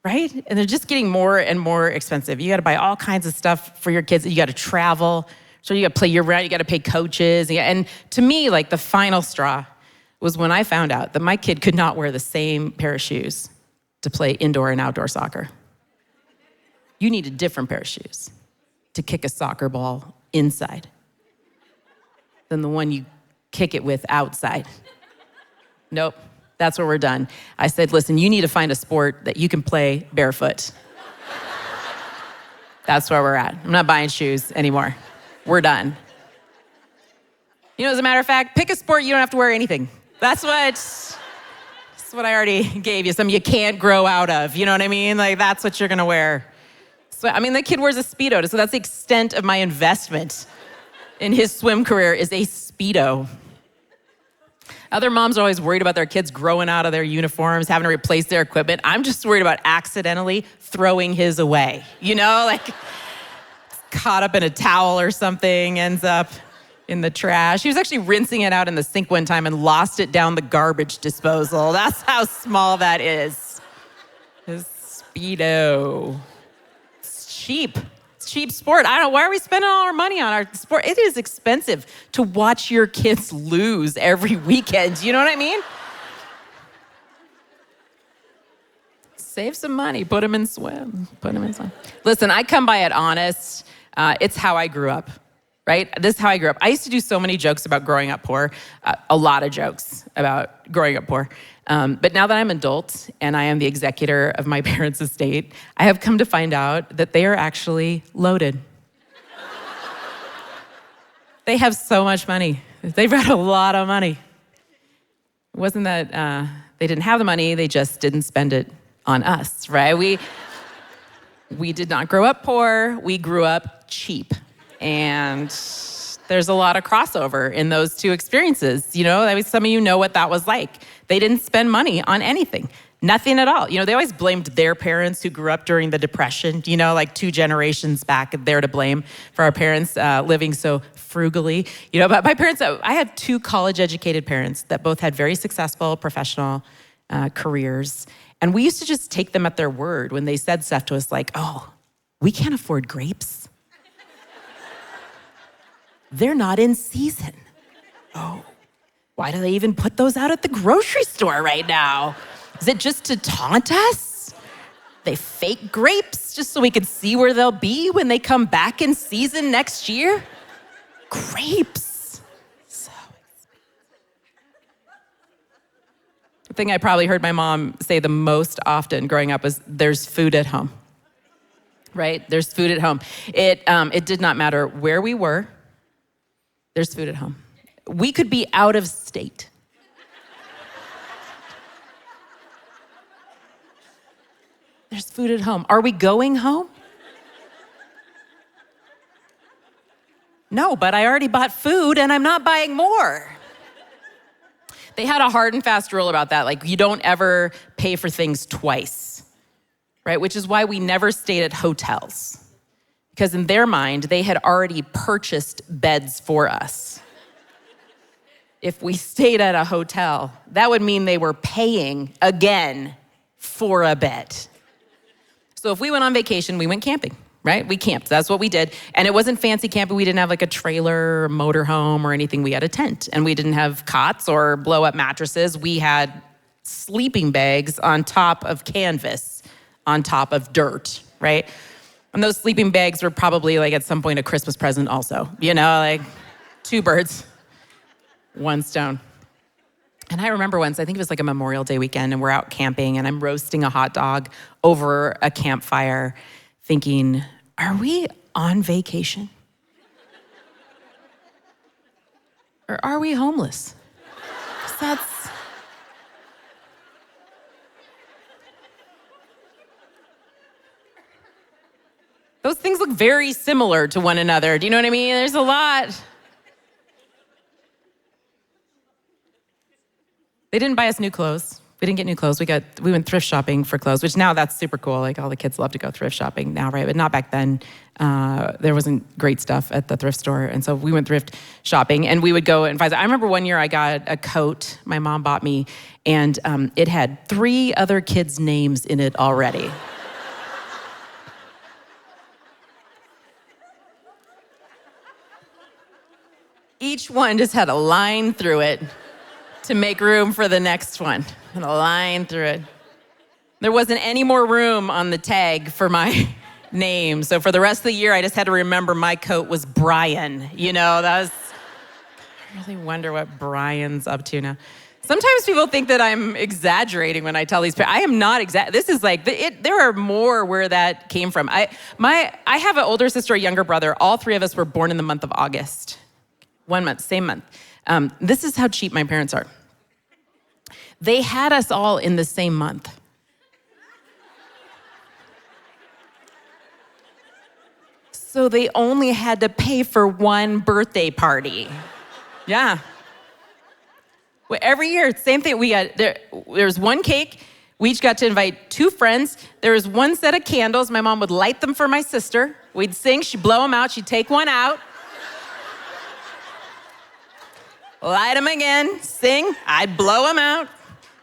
right? And they're just getting more and more expensive. You gotta buy all kinds of stuff for your kids. You gotta travel, so you gotta play year-round, you gotta pay coaches. And to me, like, the final straw was when I found out that my kid could not wear the same pair of shoes to play indoor and outdoor soccer. You need a different pair of shoes to kick a soccer ball inside than the one you kick it with outside. Nope, that's where we're done. I said, listen, you need to find a sport that you can play barefoot. That's where we're at. I'm not buying shoes anymore. We're done. As a matter of fact, pick a sport you don't have to wear anything. That's what I already gave you, some you can't grow out of, you know what I mean? Like, that's what you're gonna wear. So, the kid wears a Speedo, so that's the extent of my investment in his swim career is a Speedo. Other moms are always worried about their kids growing out of their uniforms, having to replace their equipment. I'm just worried about accidentally throwing his away. Like caught up in a towel or something, ends up in the trash. He was actually rinsing it out in the sink one time and lost it down the garbage disposal. That's how small that is. His Speedo. It's cheap. It's cheap sport. I don't know, why are we spending all our money on our sport? It is expensive to watch your kids lose every weekend. You know what I mean? Save some money, put them in swim. Listen, I come by it honest. It's how I grew up. Right? This is how I grew up. I used to do so many jokes about growing up poor, a lot of jokes about growing up poor. But now that I'm an adult and I am the executor of my parents' estate, I have come to find out that they are actually loaded. They have so much money. They've got a lot of money. It wasn't that they didn't have the money, they just didn't spend it on us, right? We did not grow up poor, we grew up cheap. And there's a lot of crossover in those two experiences. Some of you know what that was like. They didn't spend money on anything, nothing at all. They always blamed their parents who grew up during the Depression, like 2 generations back, they're to blame for our parents living so frugally. But my parents, I had 2 college-educated parents that both had very successful professional careers. And we used to just take them at their word when they said stuff to us like, oh, we can't afford grapes. They're not in season. Oh, why do they even put those out at the grocery store right now? Is it just to taunt us? They fake grapes just so we could see where they'll be when they come back in season next year? Grapes. So expensive. The thing I probably heard my mom say the most often growing up was, there's food at home. Right? There's food at home. It did not matter where we were. There's food at home. We could be out of state. There's food at home. Are we going home? No, but I already bought food and I'm not buying more. They had a hard and fast rule about that. Like, you don't ever pay for things twice, right? Which is why we never stayed at hotels. Because in their mind, they had already purchased beds for us. If we stayed at a hotel, that would mean they were paying again for a bed. So if we went on vacation, we went camping, right? We camped, that's what we did. And it wasn't fancy camping. We didn't have like a trailer or motorhome or anything. We had a tent, and we didn't have cots or blow up mattresses. We had sleeping bags on top of canvas, on top of dirt, right? And those sleeping bags were probably like at some point a Christmas present also, like 2 birds, 1 stone. And I remember once, I think it was like a Memorial Day weekend, and we're out camping and I'm roasting a hot dog over a campfire thinking, are we on vacation? Or are we homeless? 'Cause that's, those things look very similar to one another. Do you know what I mean? There's a lot. They didn't buy us new clothes. We didn't get new clothes. We went thrift shopping for clothes, which now that's super cool. Like, all the kids love to go thrift shopping now, right? But not back then. There wasn't great stuff at the thrift store. And so we went thrift shopping, and we would go and find. I remember one year I got a coat my mom bought me, and it had 3 other kids' names in it already. Each one just had a line through it to make room for the next one, and a line through it. There wasn't any more room on the tag for my name. So for the rest of the year, I just had to remember my coat was Brian. I really wonder what Brian's up to now. Sometimes people think that I'm exaggerating when I tell these people. I am not This is like, there are more where that came from. I have an older sister, a younger brother. All 3 of us were born in the month of August. 1 month, same month. This is how cheap my parents are. They had us all in the same month. So they only had to pay for 1 birthday party. Yeah. Well, every year, same thing. There's one cake. We each got to invite 2 friends. There was one set of candles. My mom would light them for my sister. We'd sing, she'd blow them out, she'd take one out. Light them again, sing, I'd blow them out,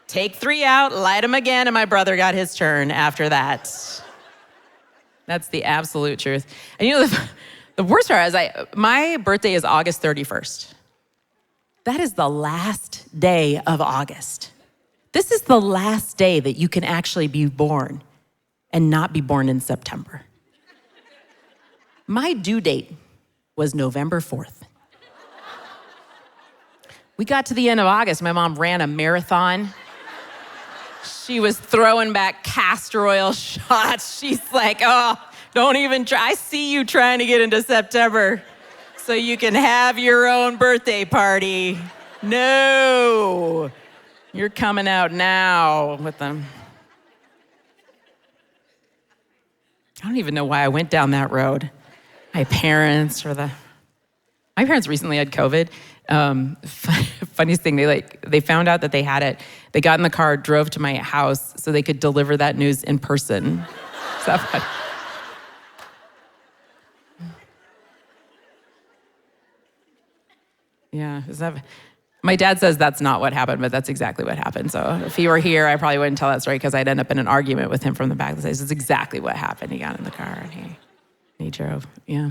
take 3 out, light them again, and my brother got his turn after that. That's the absolute truth. And you know, the worst part is my birthday is August 31st. That is the last day of August. This is the last day that you can actually be born and not be born in September. My due date was November 4th. We got to the end of August. My mom ran a marathon. She was throwing back castor oil shots. She's like, oh, don't even try. I see you trying to get into September so you can have your own birthday party. No, you're coming out now with them. I don't even know why I went down that road. My parents recently had COVID. Funniest thing, they found out that they had it. They got in the car, drove to my house so they could deliver that news in person. Is that funny? Yeah, my dad says that's not what happened, but that's exactly what happened. So if he were here, I probably wouldn't tell that story because I'd end up in an argument with him from the back. This is exactly what happened. He got in the car and he drove. Yeah.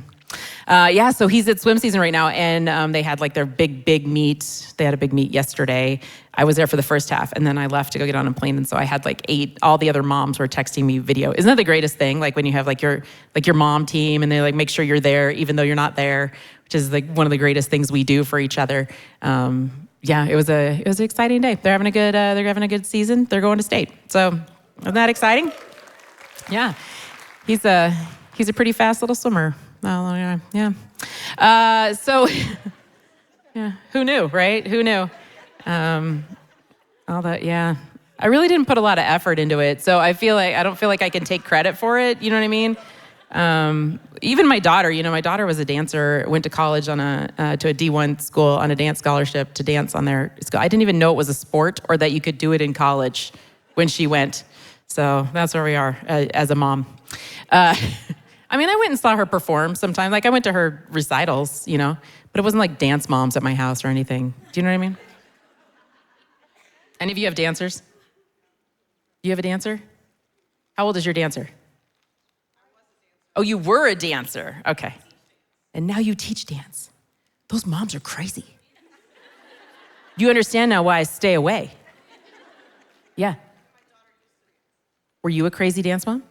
So he's at swim season right now, and they had like their big meet. They had a big meet yesterday. I was there for the first half, and then I left to go get on a plane. And so I had like 8. All the other moms were texting me video. Isn't that the greatest thing? Like when you have like your mom team, and they like make sure you're there even though you're not there, which is like one of the greatest things we do for each other. Yeah, it was an exciting day. They're having a good season. They're going to state. So isn't that exciting? Yeah, he's a pretty fast little swimmer. Oh, yeah. So, yeah, who knew, right? Who knew? All that, yeah. I really didn't put a lot of effort into it, so I don't feel like I can take credit for it. You know what I mean? Even my daughter, my daughter was a dancer, went to college to a D1 school on a dance scholarship to dance on their school. I didn't even know it was a sport or that you could do it in college when she went. So that's where we are as a mom. I mean, I went and saw her perform sometimes. Like I went to her recitals, but it wasn't like dance moms at my house or anything. Do you know what I mean? Any of you have dancers? Do you have a dancer? How old is your dancer? Oh, you were a dancer. Okay. And now you teach dance. Those moms are crazy. Do you understand now why I stay away? Yeah. Were you a crazy dance mom?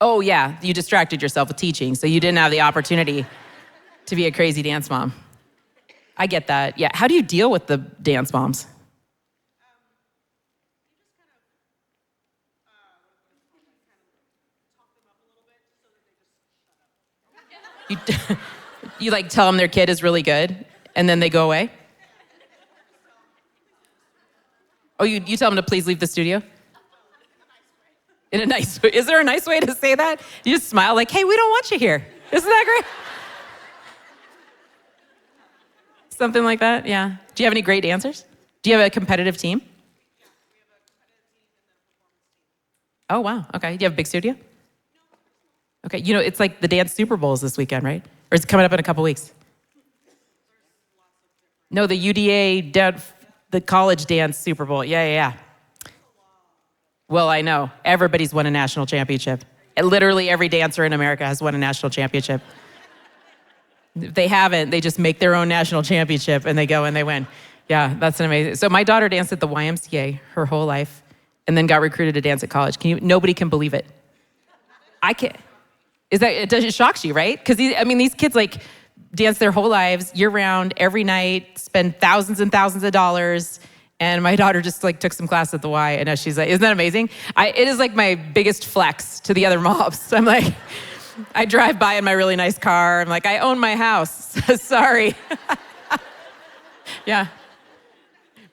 Oh, yeah, you distracted yourself with teaching, so you didn't have the opportunity to be a crazy dance mom. I get that. Yeah, how do you deal with the dance moms? You like tell them their kid is really good, and then they go away? Oh, you tell them to please leave the studio? In a nice way. Is there a nice way to say that? You just smile like, hey, we don't want you here. Isn't that great? Something like that, yeah. Do you have any great dancers? Do you have a competitive team? Yeah, we have a competitive team and then a performance team. Oh, wow, okay. Do you have a big studio? No. Okay, it's like the dance Super Bowl is this weekend, right? Or is it coming up in a couple weeks? No, the UDA, the college dance Super Bowl. Yeah. Well, I know. Everybody's won a national championship. Literally every dancer in America has won a national championship. If they haven't, they just make their own national championship and they go and they win. Yeah, that's an amazing. So my daughter danced at the YMCA her whole life and then got recruited to dance at college. Nobody can believe it. I can't. It shocks you, right? Because these kids like dance their whole lives year round, every night, spend thousands and thousands of dollars. And my daughter just like took some class at the Y, and now she's like, isn't that amazing? It is like my biggest flex to the other moms. I'm like, I drive by in my really nice car. I'm like, I own my house. Sorry. Yeah.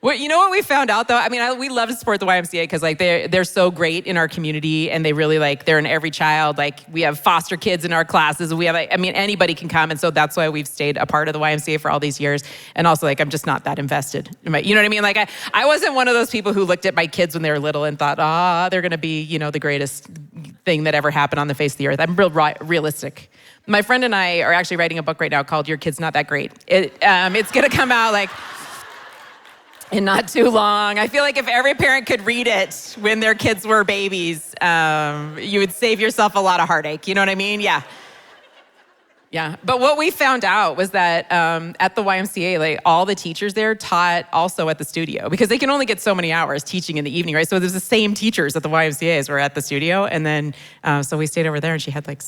Well, you know what we found out though? I mean, we love to support the YMCA because like they're so great in our community, and they really like they're in every child. Like we have foster kids in our classes. We have like, I mean, anybody can come, and so that's why we've stayed a part of the YMCA for all these years. And also like I'm just not that invested. You know what I mean? Like I wasn't one of those people who looked at my kids when they were little and thought, they're gonna be the greatest thing that ever happened on the face of the earth. I'm realistic. My friend and I are actually writing a book right now called "Your Kid's Not That Great." It's gonna come out like. In not too long. I feel like if every parent could read it when their kids were babies, you would save yourself a lot of heartache. You know what I mean? Yeah. Yeah. But what we found out was that at the YMCA, like all the teachers there taught also at the studio because they can only get so many hours teaching in the evening, right? So there's the same teachers at the YMCA as were at the studio. And then, so we stayed over there and she had like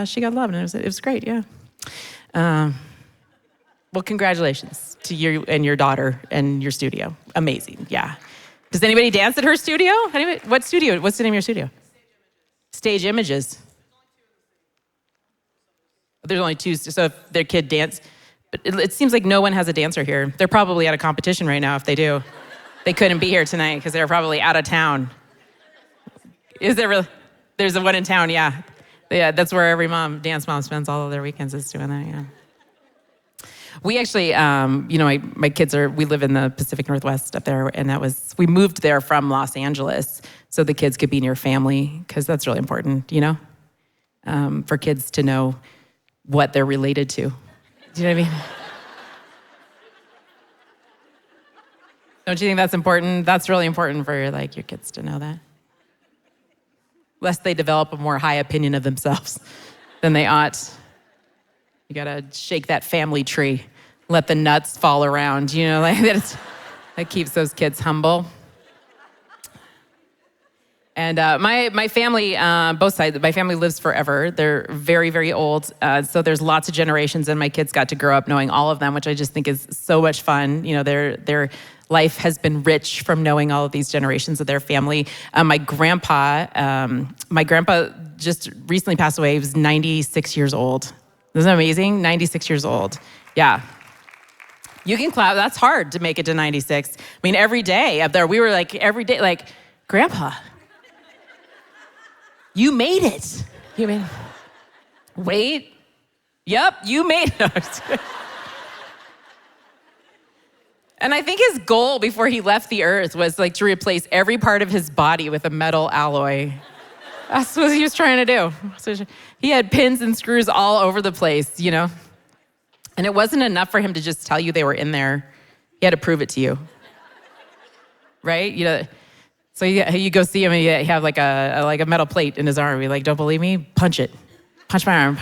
she got love and it was great. Yeah. Well, congratulations to you and your daughter and your studio. Amazing, yeah. Does anybody dance at her studio? What studio? What's the name of your studio? Stage Images. There's only two, so if their kid dance, but it seems like no one has a dancer here. They're probably at a competition right now if they do. They couldn't be here tonight because they're probably out of town. Is there really? There's one in town, yeah. Yeah, that's where every dance mom spends all of their weekends is doing that, yeah. We actually, my kids we live in the Pacific Northwest up there, and we moved there from Los Angeles so the kids could be near family, because that's really important, for kids to know what they're related to. Do you know what I mean? Don't you think that's important? That's really important for your kids to know that. Lest they develop a more high opinion of themselves than they ought. You gotta shake that family tree, let the nuts fall around, that keeps those kids humble. And my family, both sides, my family lives forever. They're very, very old. So there's lots of generations, and my kids got to grow up knowing all of them, which I just think is so much fun. Their life has been rich from knowing all of these generations of their family. My grandpa just recently passed away. He was 96 years old. Isn't that amazing? 96 years old. Yeah. You can clap. That's hard to make it to 96. I mean, every day up there, we were every day, Grandpa, you made it. Wait. Yep, you made it. And I think his goal before he left the earth was to replace every part of his body with a metal alloy. That's what he was trying to do. So he had pins and screws all over the place, And it wasn't enough for him to just tell you they were in there. He had to prove it to you. Right? So you go see him and you have a metal plate in his arm. You're like, don't believe me? Punch it. Punch my arm.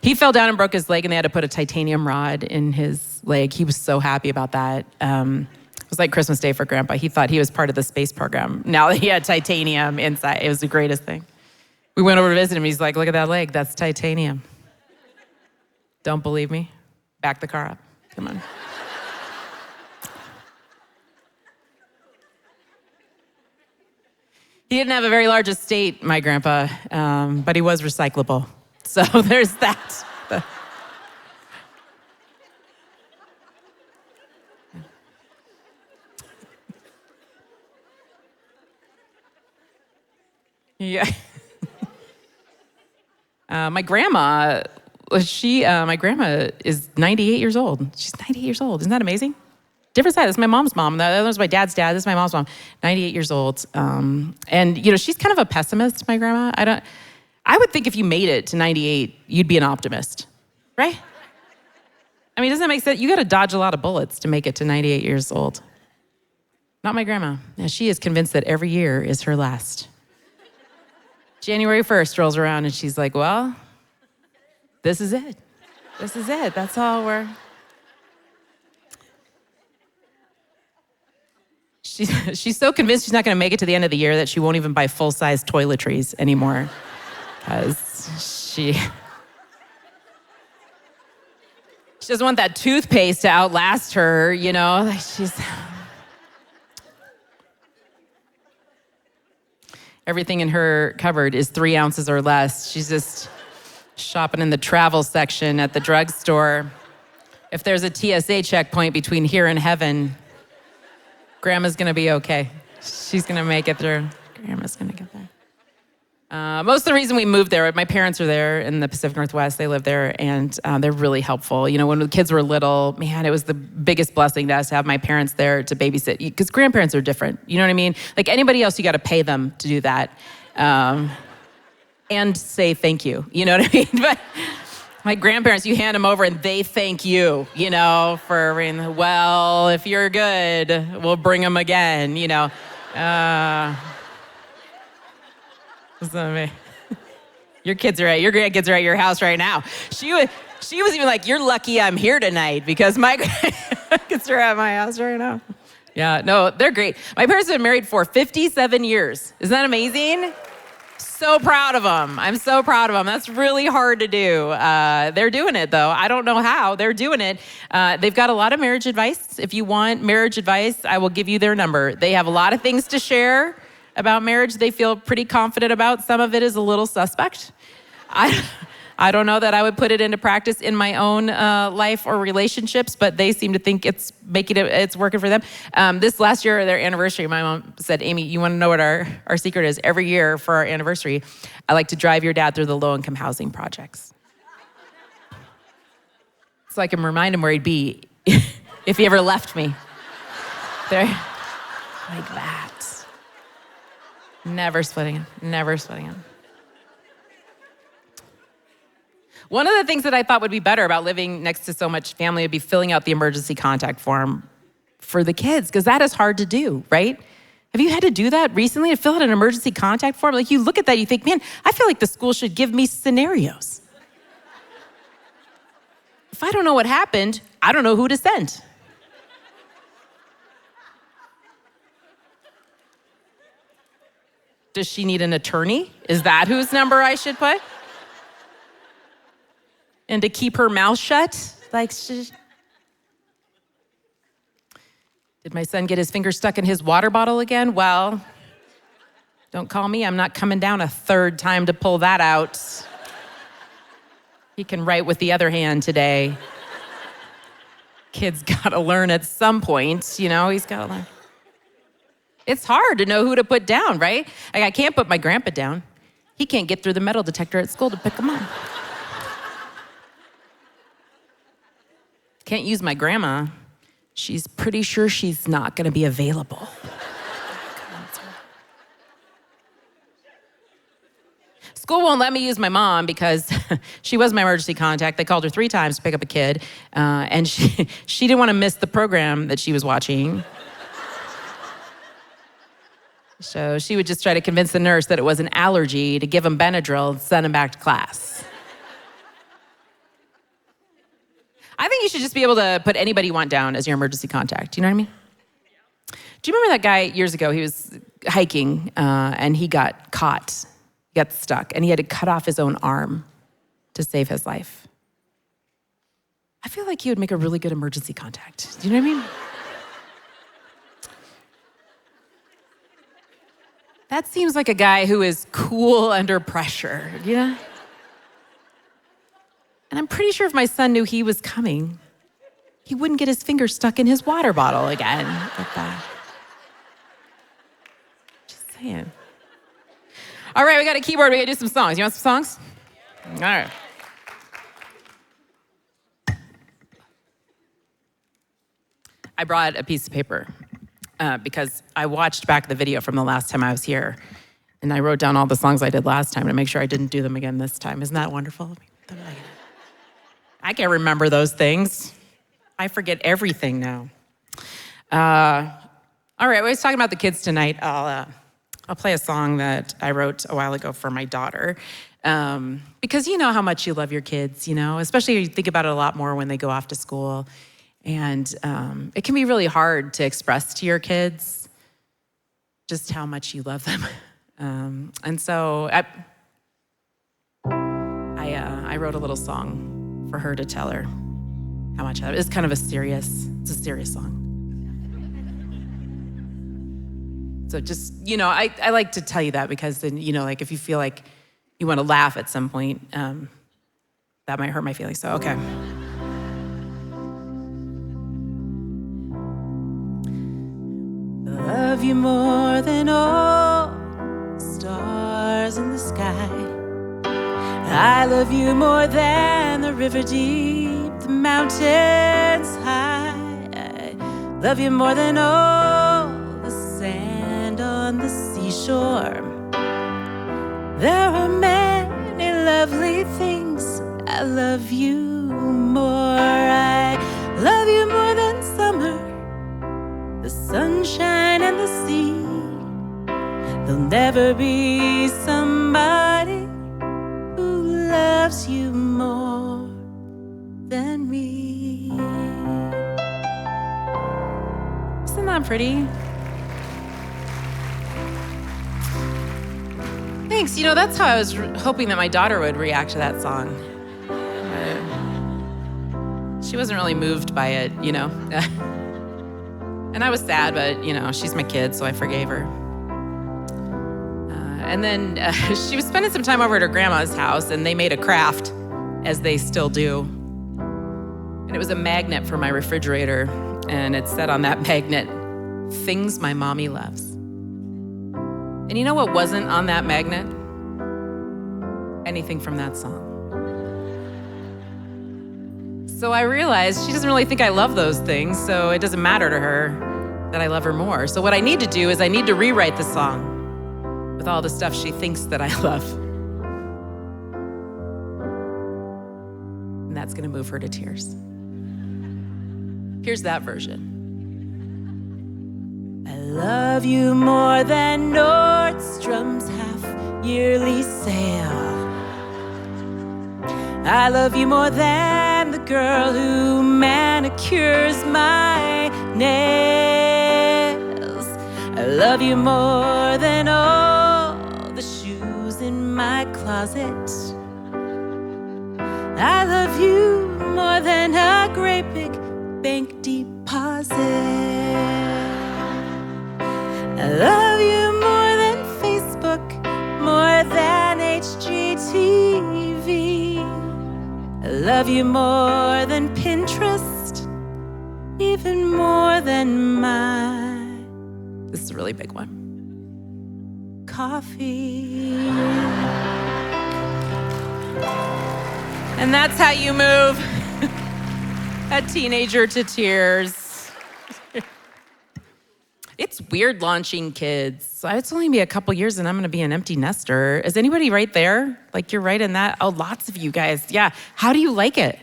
He fell down and broke his leg, and they had to put a titanium rod in his leg. He was so happy about that. It was like Christmas Day for Grandpa. He thought he was part of the space program. Now that he had titanium inside, it was the greatest thing. We went over to visit him. He's like, look at that leg. That's titanium. Don't believe me? Back the car up. Come on. He didn't have a very large estate, my grandpa, but he was recyclable. So there's that. Yeah. My grandma is 98 years old. She's 98 years old. Isn't that amazing? Different side. That's my mom's mom. That was my dad's dad. This is my mom's mom. 98 years old. And she's kind of a pessimist, my grandma. I would think if you made it to 98, you'd be an optimist, right? I mean, doesn't that make sense? You got to dodge a lot of bullets to make it to 98 years old. Not my grandma. Now, she is convinced that every year is her last. January 1st rolls around and she's like, well, this is it. This is it. That's all we're... She's so convinced she's not going to make it to the end of the year that she won't even buy full-size toiletries anymore. Because she doesn't want that toothpaste to outlast her, Everything in her cupboard is 3 ounces or less. She's just shopping in the travel section at the drugstore. If there's a TSA checkpoint between here and heaven, Grandma's gonna be okay. She's gonna make it through. Grandma's gonna get there. Most of the reason we moved there, my parents are there in the Pacific Northwest. They live there, and they're really helpful. You know, when the kids were little, man, it was the biggest blessing to us to have my parents there to babysit. Because grandparents are different. You know what I mean? Like anybody else, you got to pay them to do that, and say thank you. You know what I mean? But my grandparents, you hand them over, and they thank you. You know, for well, if you're good, we'll bring them again. You know. Your kids are your grandkids are at your house right now. She was even like, you're lucky I'm here tonight because my grandkids are at my house right now. Yeah, no, they're great. My parents have been married for 57 years. Isn't that amazing? So proud of them. I'm so proud of them. That's really hard to do. They're doing it though. I don't know how. They're doing it. They've got a lot of marriage advice. If you want marriage advice, I will give you their number. They have a lot of things to share about marriage they feel pretty confident about. Some of it is a little suspect. I don't know that I would put it into practice in my own life or relationships, but they seem to think it's working for them. This last year, their anniversary, my mom said, Amy, you want to know what our secret is? Every year for our anniversary, I like to drive your dad through the low-income housing projects. So I can remind him where he'd be if he ever left me. There, like that. Never splitting him. One of the things that I thought would be better about living next to so much family would be filling out the emergency contact form for the kids, because that is hard to do, right? Have you had to do that recently, to fill out an emergency contact form? Like you look at that, you think, man, I feel like the school should give me scenarios. If I don't know what happened, I don't know who to send. Does she need an attorney? Is that whose number I should put? And to keep her mouth shut? Like, did my son get his finger stuck in his water bottle again? Well, don't call me. I'm not coming down a third time to pull that out. He can write with the other hand today. Kid's gotta learn at some point, you know, he's gotta learn. It's hard to know who to put down, right? Like, I can't put my grandpa down. He can't get through the metal detector at school to pick him up. Can't use my grandma. She's pretty sure she's not gonna be available. School won't let me use my mom because she was my emergency contact. They called her 3 times to pick up a kid, and she didn't want to miss the program that she was watching. So she would just try to convince the nurse that it was an allergy to give him Benadryl and send him back to class. I think you should just be able to put anybody you want down as your emergency contact. You know what I mean? Do you remember that guy years ago? He was hiking and he got caught, he got stuck, and he had to cut off his own arm to save his life. I feel like he would make a really good emergency contact. Do you know what I mean? That seems like a guy who is cool under pressure, you know? And I'm pretty sure if my son knew he was coming, he wouldn't get his finger stuck in his water bottle again like that. Just saying. All right, we got a keyboard. We got to do some songs. You want some songs? All right. I brought a piece of paper because I watched back the video from the last time I was here, and I wrote down all the songs I did last time to make sure I didn't do them again this time. Isn't that wonderful? I can't remember those things. I forget everything now. All right, we was talking about the kids tonight. I'll play a song that I wrote a while ago for my daughter, because you know how much you love your kids, you know, especially you think about it a lot more when they go off to school. And it can be really hard to express to your kids just how much you love them. And so I wrote a little song for her to tell her how much I love her. It's kind of a serious song. So just, you know, I like to tell you that because then, you know, like if you feel like you want to laugh at some point, that might hurt my feelings. So, okay. you more than all the stars in the sky. I love you more than the river deep, the mountains high. I love you more than all the sand on the seashore. There are many lovely things. I love you more. I love you more than summer, the sunshine and the sea. There'll never be somebody who loves you more than me. Isn't that pretty? Thanks. You know, that's how I was hoping that my daughter would react to that song. She wasn't really moved by it, you know. And I was sad, but, you know, she's my kid, so I forgave her. And then she was spending some time over at her grandma's house, and they made a craft, as they still do. And it was a magnet for my refrigerator, and it said on that magnet, "Things my mommy loves." And you know what wasn't on that magnet? Anything from that song. So I realized she doesn't really think I love those things, so it doesn't matter to her that I love her more. So what I need to do is I need to rewrite the song with all the stuff she thinks that I love. And that's gonna move her to tears. Here's that version. I love you more than Nordstrom's half-yearly sale. I love you more than the girl who manicures my nails. I love you more than all the shoes in my closet. I love you more than a great big bank deposit. I love you more than Facebook, more than HGTV. I love you more than Pinterest, even more than this is a really big one, coffee. And that's how you move a teenager to tears. It's weird launching kids. It's only be a couple years and I'm gonna be an empty nester. Is anybody right there? Like you're right in that? Oh, lots of you guys. Yeah. How do you like it?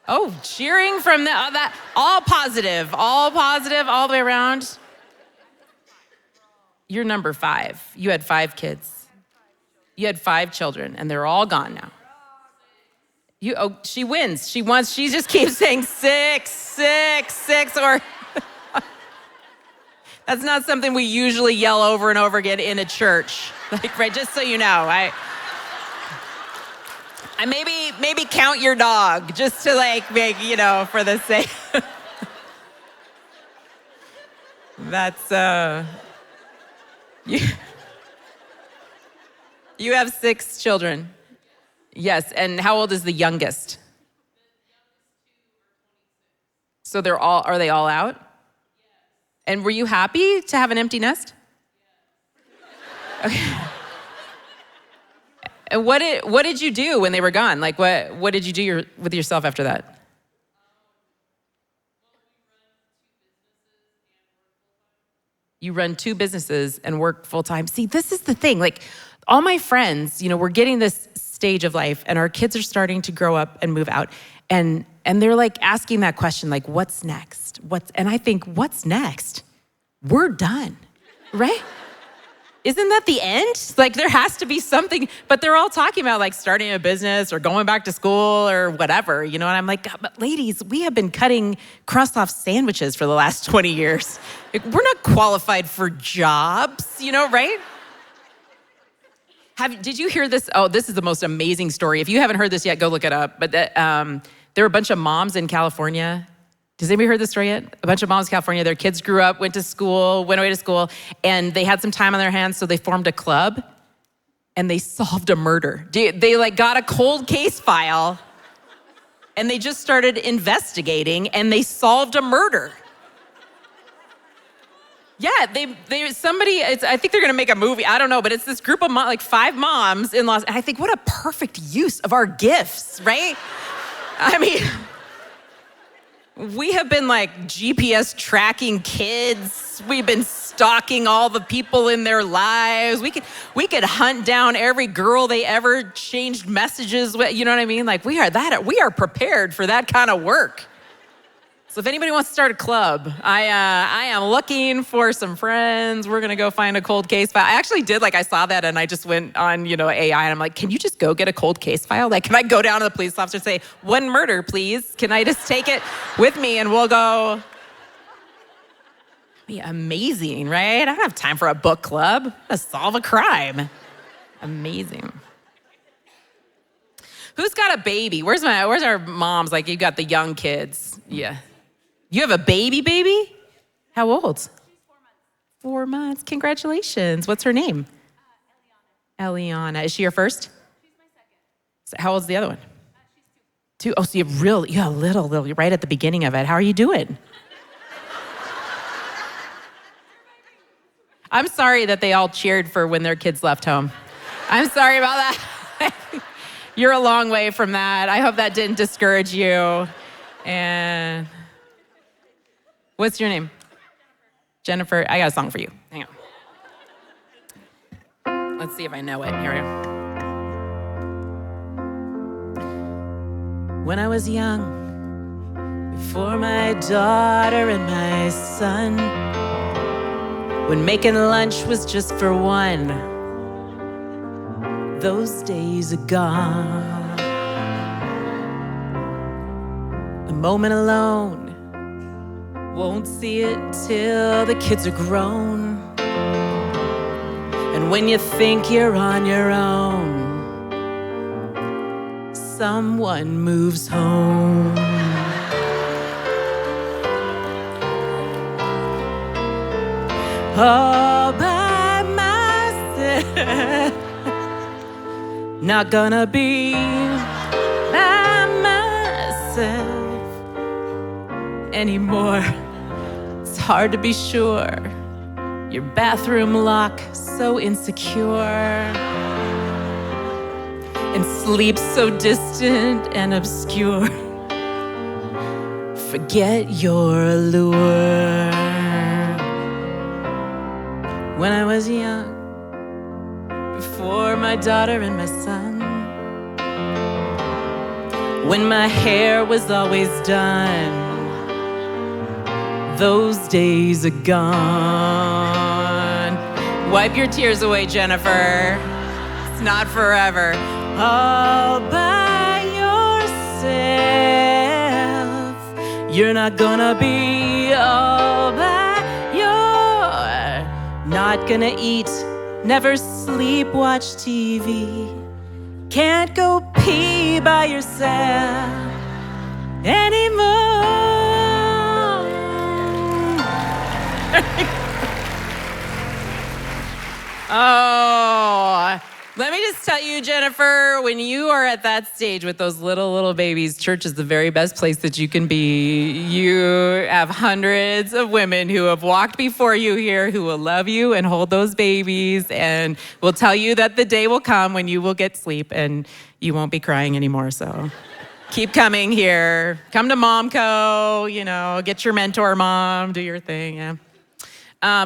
Oh, cheering from that. All positive all the way around. You're number 5. You had 5 kids. You had 5 children and they're all gone now. She wins. She just keeps saying 6, 6, 6, or that's not something we usually yell over and over again in a church. Like, right, just so you know, I maybe count your dog just to like make, you know, for the sake. That's you have 6 children. Yes, and how old is the youngest? So are they all out? And were you happy to have an empty nest? Okay. And what did you do when they were gone? Like what did you do with yourself after that? You run 2 businesses and work full time. See, this is the thing. Like all my friends, you know, we're getting this stage of life and our kids are starting to grow up and move out. And they're like asking that question, like, what's next? And I think, what's next? We're done, right? Isn't that the end? Like there has to be something, but they're all talking about like starting a business or going back to school or whatever, you know? And I'm like, but ladies, we have been cutting crust off sandwiches for the last 20 years. Like, we're not qualified for jobs, you know, right? Did you hear this? Oh, this is the most amazing story. If you haven't heard this yet, go look it up. But there were a bunch of moms in California. Has anybody heard this story yet? A bunch of moms in California, their kids grew up, went away to school, and they had some time on their hands, so they formed a club, and they solved a murder. They like got a cold case file, and they just started investigating, and they solved a murder. Yeah, I think they're gonna make a movie. I don't know, but it's this group of like 5 moms in Los. And I think, what a perfect use of our gifts, right? I mean, we have been like GPS tracking kids. We've been stalking all the people in their lives. We could hunt down every girl they ever changed messages with. You know what I mean? Like we are prepared for that kind of work. So if anybody wants to start a club, I am looking for some friends. We're gonna go find a cold case file. I actually did, I saw that and I just went on, AI and I'm like, can you just go get a cold case file? Like, can I go down to the police officer and say, 1 murder, please? Can I just take it with me and we'll go? Be amazing, right? I don't have time for a book club. To solve a crime. Amazing. Who's got a baby? Where's our moms? Like, you got the young kids. Yeah. You have a baby? How old? She's 4 months. 4 months. Congratulations. What's her name? Eliana. Is she your first? She's my second. So how old's the other one? She's 2. 2. Oh, so you have little, you're right at the beginning of it. How are you doing? I'm sorry that they all cheered for when their kids left home. I'm sorry about that. You're a long way from that. I hope that didn't discourage you. And what's your name? Jennifer. I got a song for you. Hang on. Let's see if I know it. Here we go. When I was young, before my daughter and my son, when making lunch was just for one, those days are gone. A moment alone, won't see it till the kids are grown. And when you think you're on your own, someone moves home. All by myself, not gonna be by myself anymore. It's hard to be sure. Your bathroom lock so insecure, and sleep so distant and obscure. Forget your allure. When I was young, before my daughter and my son, when my hair was always done, those days are gone. Wipe your tears away, Jennifer. It's not forever. All by yourself, you're not gonna be all by not gonna eat, never sleep, watch TV. Can't go pee by yourself anymore. Oh, let me just tell you, Jennifer, when you are at that stage with those little babies, church is the very best place that you can be. You have hundreds of women who have walked before you here who will love you and hold those babies and will tell you that the day will come when you will get sleep and you won't be crying anymore. So keep coming here. Come to Momco, get your mentor mom, do your thing, yeah.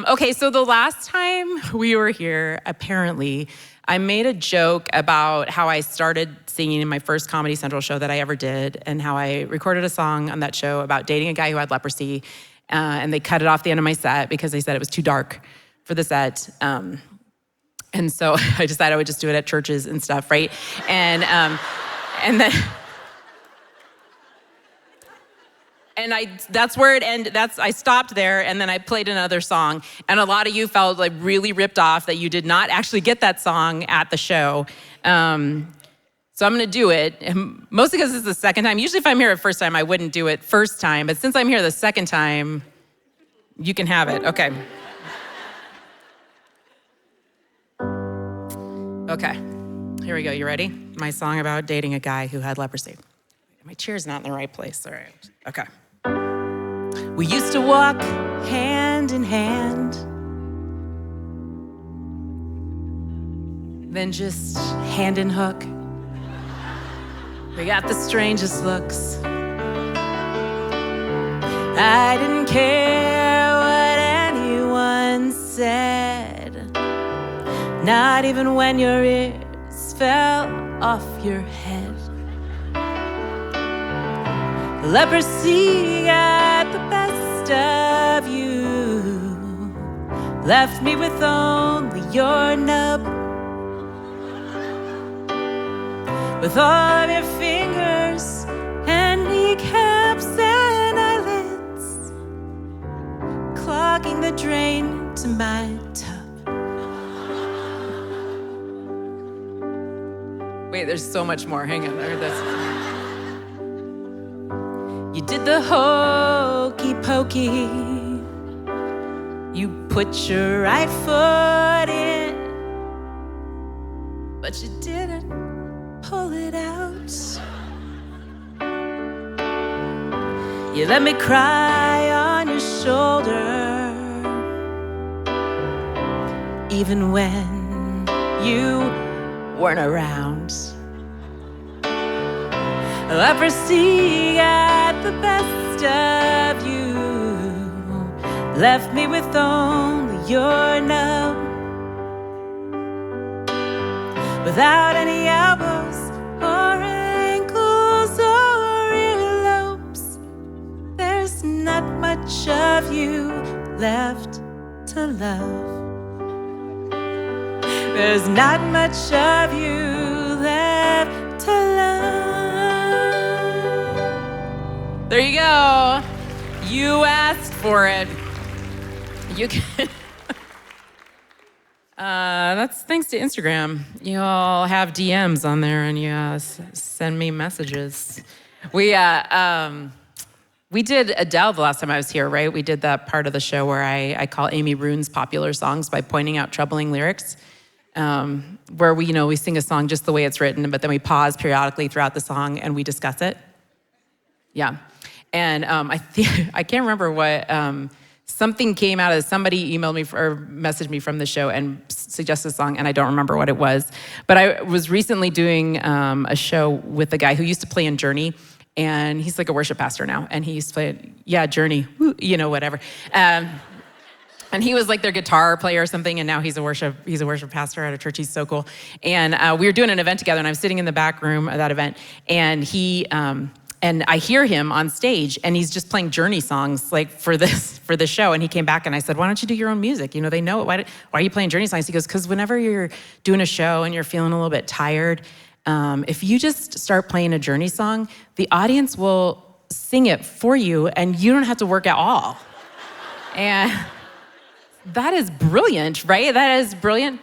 Okay, so the last time we were here, apparently, I made a joke about how I started singing in my first Comedy Central show that I ever did, and how I recorded a song on that show about dating a guy who had leprosy, and they cut it off the end of my set because they said it was too dark for the set. And so I decided I would just do it at churches and stuff, right? And then... And that's where it ended. I stopped there, and then I played another song. And a lot of you felt like really ripped off that you did not actually get that song at the show. So I'm gonna do it, and mostly because it's the second time. Usually if I'm here the first time, I wouldn't do it first time. But since I'm here the second time, you can have it. Okay. Okay, here we go. You ready? My song about dating a guy who had leprosy. My chair's not in the right place. All right. Okay. We used to walk hand hand in hand. Then just hand and hook. We got the strangest looks. I didn't care what anyone said, not even when your ears fell off your head. Leprosy got the best of you, left me with only your nub. With all of your fingers and kneecaps and eyelids, clogging the drain to my tub. Wait, there's so much more. Hang on. You did the hokey pokey. You put your right foot in, but you didn't pull it out. You let me cry on your shoulder, even when you weren't around. Leprosy got the best of you, left me with only your nub. Without any elbows or ankles or earlobes, there's not much of you left to love. There's not much of you left to love. There you go. You asked for it. You can. That's thanks to Instagram. You all have DMs on there, and you send me messages. We did Adele the last time I was here, right? We did that part of the show where I call Amy ruins popular songs by pointing out troubling lyrics, where we sing a song just the way it's written, but then we pause periodically throughout the song and we discuss it. Yeah, and I can't remember what. Something came out of somebody emailed me or messaged me from the show and suggested a song, and I don't remember what it was. But I was recently doing a show with a guy who used to play in Journey, and he's like a worship pastor now. And he used to play, Journey, whatever. And he was like their guitar player or something, and now he's a worship pastor at a church. He's so cool. And we were doing an event together, and I'm sitting in the back room of that event, and he. And I hear him on stage, and he's just playing Journey songs like for the show. And he came back, and I said, "Why don't you do your own music? They know it. Why are you playing Journey songs?" He goes, "Because whenever you're doing a show and you're feeling a little bit tired, if you just start playing a Journey song, the audience will sing it for you, and you don't have to work at all." And that is brilliant, right? That is brilliant.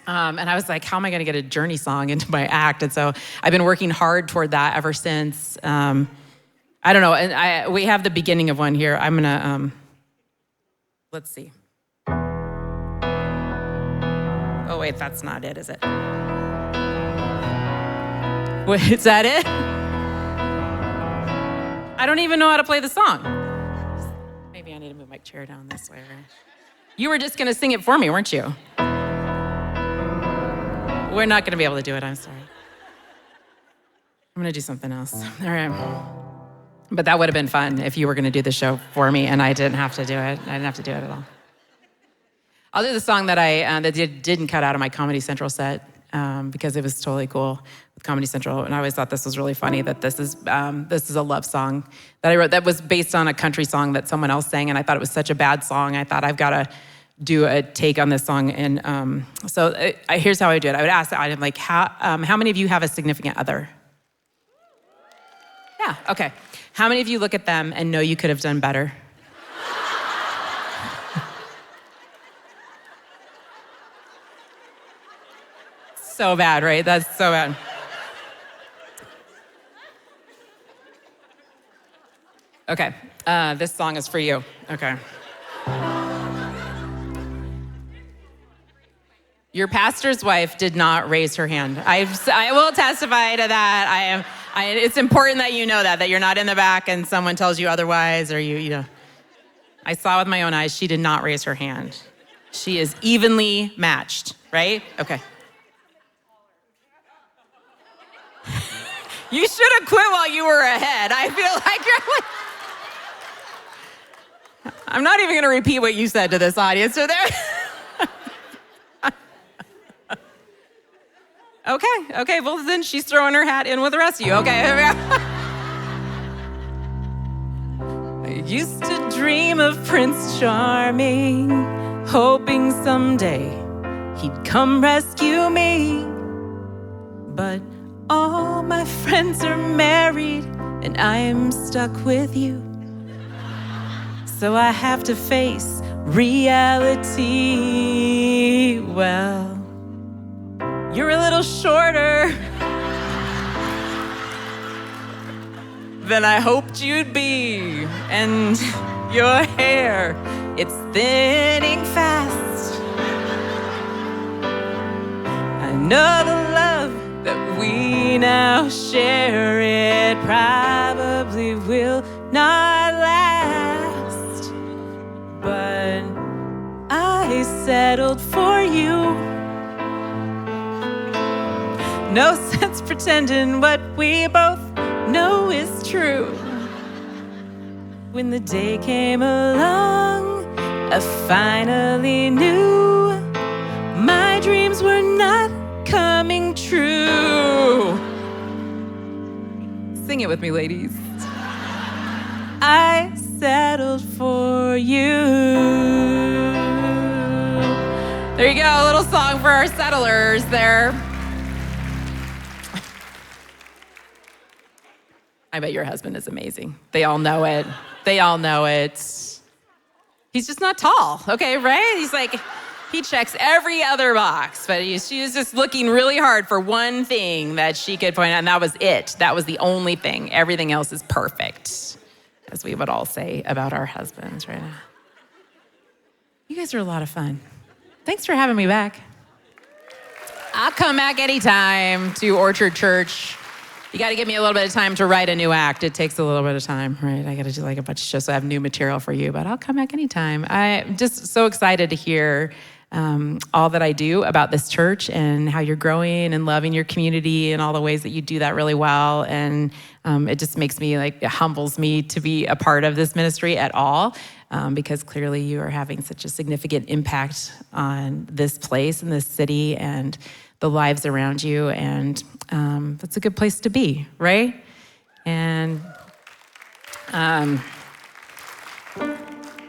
And I was like, how am I going to get a Journey song into my act? And so I've been working hard toward that ever since. I don't know. And we have the beginning of one here. I'm going to, let's see. Oh, wait, that's not it, is it? Wait, is that it? I don't even know how to play the song. Maybe I need to move my chair down this way. Right? You were just going to sing it for me, weren't you? We're not going to be able to do it, I'm sorry. I'm going to do something else. All right. But that would have been fun if you were going to do the show for me and I didn't have to do it. I didn't have to do it at all. I'll do the song that didn't cut out of my Comedy Central set because it was totally cool with Comedy Central. And I always thought this was really funny that this is a love song that I wrote that was based on a country song that someone else sang. And I thought it was such a bad song. I thought I've got to do a take on this song. And here's how I do it. I would ask the audience, like, how many of you have a significant other? Yeah, okay. How many of you look at them and know you could have done better? So bad, right? That's so bad. Okay, this song is for you. Okay. Your pastor's wife did not raise her hand. I will testify to that. It's important that you know that you're not in the back and someone tells you otherwise, or you know. I saw with my own eyes, she did not raise her hand. She is evenly matched, right? Okay. You should have quit while you were ahead. I feel like you're like... I'm not even gonna repeat what you said to this audience. So there... Okay, well then she's throwing her hat in with the rest of you. Okay, here we go. I used to dream of Prince Charming, hoping someday he'd come rescue me. But all my friends are married and I'm stuck with you. So I have to face reality. Well, you're a little shorter than I hoped you'd be. And your hair, it's thinning fast. I know the love that we now share, it probably will not last. But I settled for you. No sense pretending what we both know is true. When the day came along, I finally knew my dreams were not coming true. Sing it with me, ladies. I settled for you. There you go, a little song for our settlers there. I bet your husband is amazing. They all know it. They all know it. He's just not tall, okay, right? He's like, he checks every other box, but she was just looking really hard for one thing that she could point out, and that was it. That was the only thing. Everything else is perfect, as we would all say about our husbands right now. You guys are a lot of fun. Thanks for having me back. I'll come back anytime to Orchard Church. You got to give me a little bit of time to write a new act. It takes a little bit of time, right? I got to do like a bunch of shows, so I have new material for you, but I'll come back anytime. I'm just so excited to hear all that I do about this church and how you're growing and loving your community and all the ways that you do that really well. And it just makes me like, it humbles me to be a part of this ministry at all, because clearly you are having such a significant impact on this place and this city and the lives around you, and that's a good place to be, right? And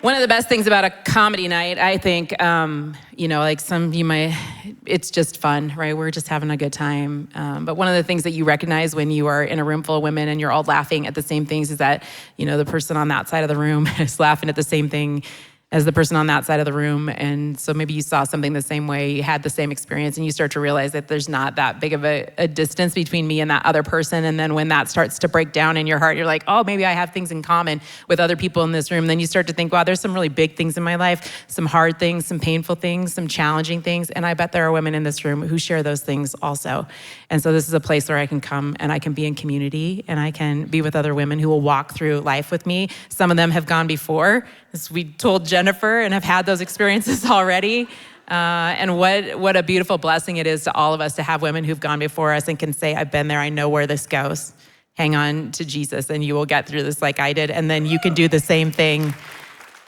one of the best things about a comedy night, I think, like some of you might, it's just fun, right? We're just having a good time. But one of the things that you recognize when you are in a room full of women and you're all laughing at the same things is that, the person on that side of the room is laughing at the same thing as the person on that side of the room. And so maybe you saw something the same way, you had the same experience, and you start to realize that there's not that big of a distance between me and that other person. And then when that starts to break down in your heart, you're like, oh, maybe I have things in common with other people in this room. Then you start to think, wow, there's some really big things in my life, some hard things, some painful things, some challenging things. And I bet there are women in this room who share those things also. And so this is a place where I can come and I can be in community and I can be with other women who will walk through life with me. Some of them have gone before, as we told Jennifer, and have had those experiences already. And what a beautiful blessing it is to all of us to have women who've gone before us and can say, I've been there, I know where this goes. Hang on to Jesus and you will get through this like I did. And then you can do the same thing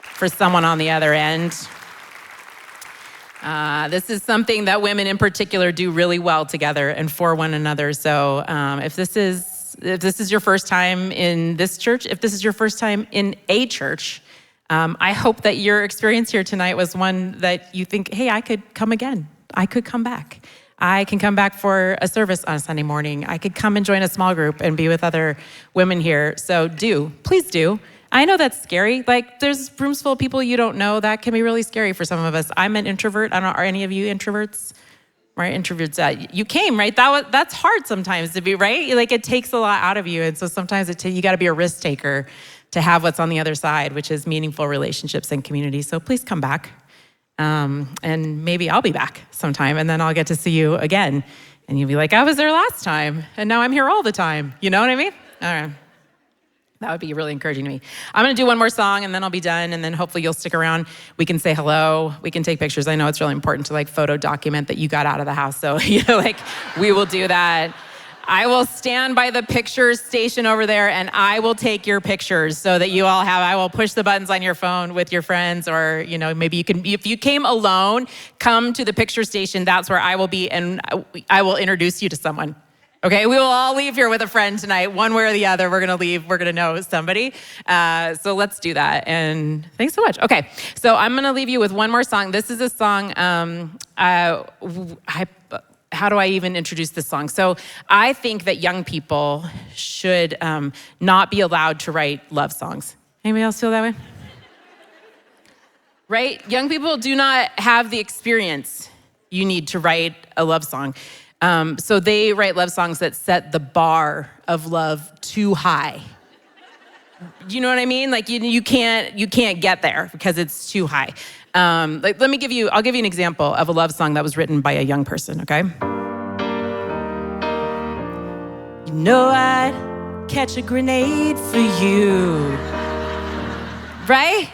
for someone on the other end. This is something that women in particular do really well together and for one another. So if this is your first time in this church, if this is your first time in a church, I hope that your experience here tonight was one that you think, hey, I could come again. I could come back. I can come back for a service on a Sunday morning. I could come and join a small group and be with other women here. So please do. I know that's scary. Like there's rooms full of people you don't know. That can be really scary for some of us. I'm an introvert. I don't know, are any of you introverts? Right, introverts. You came, right? That's hard sometimes to be, right? Like it takes a lot out of you. And so sometimes you got to be a risk taker to have what's on the other side, which is meaningful relationships and community. So please come back. And maybe I'll be back sometime and then I'll get to see you again. And you'll be like, I was there last time and now I'm here all the time. You know what I mean? All right. That would be really encouraging to me. I'm going to do one more song and then I'll be done. And then hopefully you'll stick around. We can say hello. We can take pictures. I know it's really important to like photo document that you got out of the house. So, like we will do that. I will stand by the pictures station over there and I will take your pictures so that you all have, I will push the buttons on your phone with your friends, or, maybe you can, if you came alone, come to the picture station. That's where I will be and I will introduce you to someone. Okay, we will all leave here with a friend tonight, one way or the other. We're gonna leave, we're gonna know somebody. So let's do that, and thanks so much. Okay, so I'm gonna leave you with one more song. This is a song, how do I even introduce this song? So I think that young people should not be allowed to write love songs. Anybody else feel that way? Right? Young people do not have the experience you need to write a love song. So they write love songs that set the bar of love too high. You know what I mean? Like you can't get there because it's too high. I'll give you an example of a love song that was written by a young person, okay? You know I'd catch a grenade for you. Right?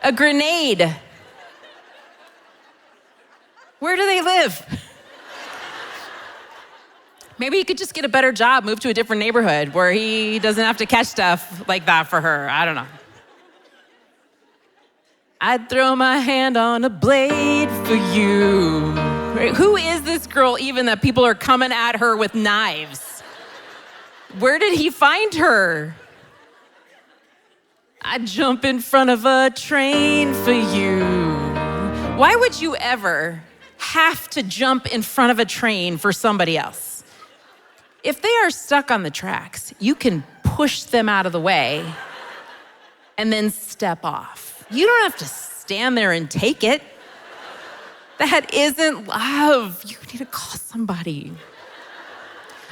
A grenade. Where do they live? Maybe he could just get a better job, move to a different neighborhood where he doesn't have to catch stuff like that for her. I don't know. I'd throw my hand on a blade for you. Right? Who is this girl even that people are coming at her with knives? Where did he find her? I'd jump in front of a train for you. Why would you ever have to jump in front of a train for somebody else? If they are stuck on the tracks, you can push them out of the way and then step off. You don't have to stand there and take it. That isn't love. You need to call somebody.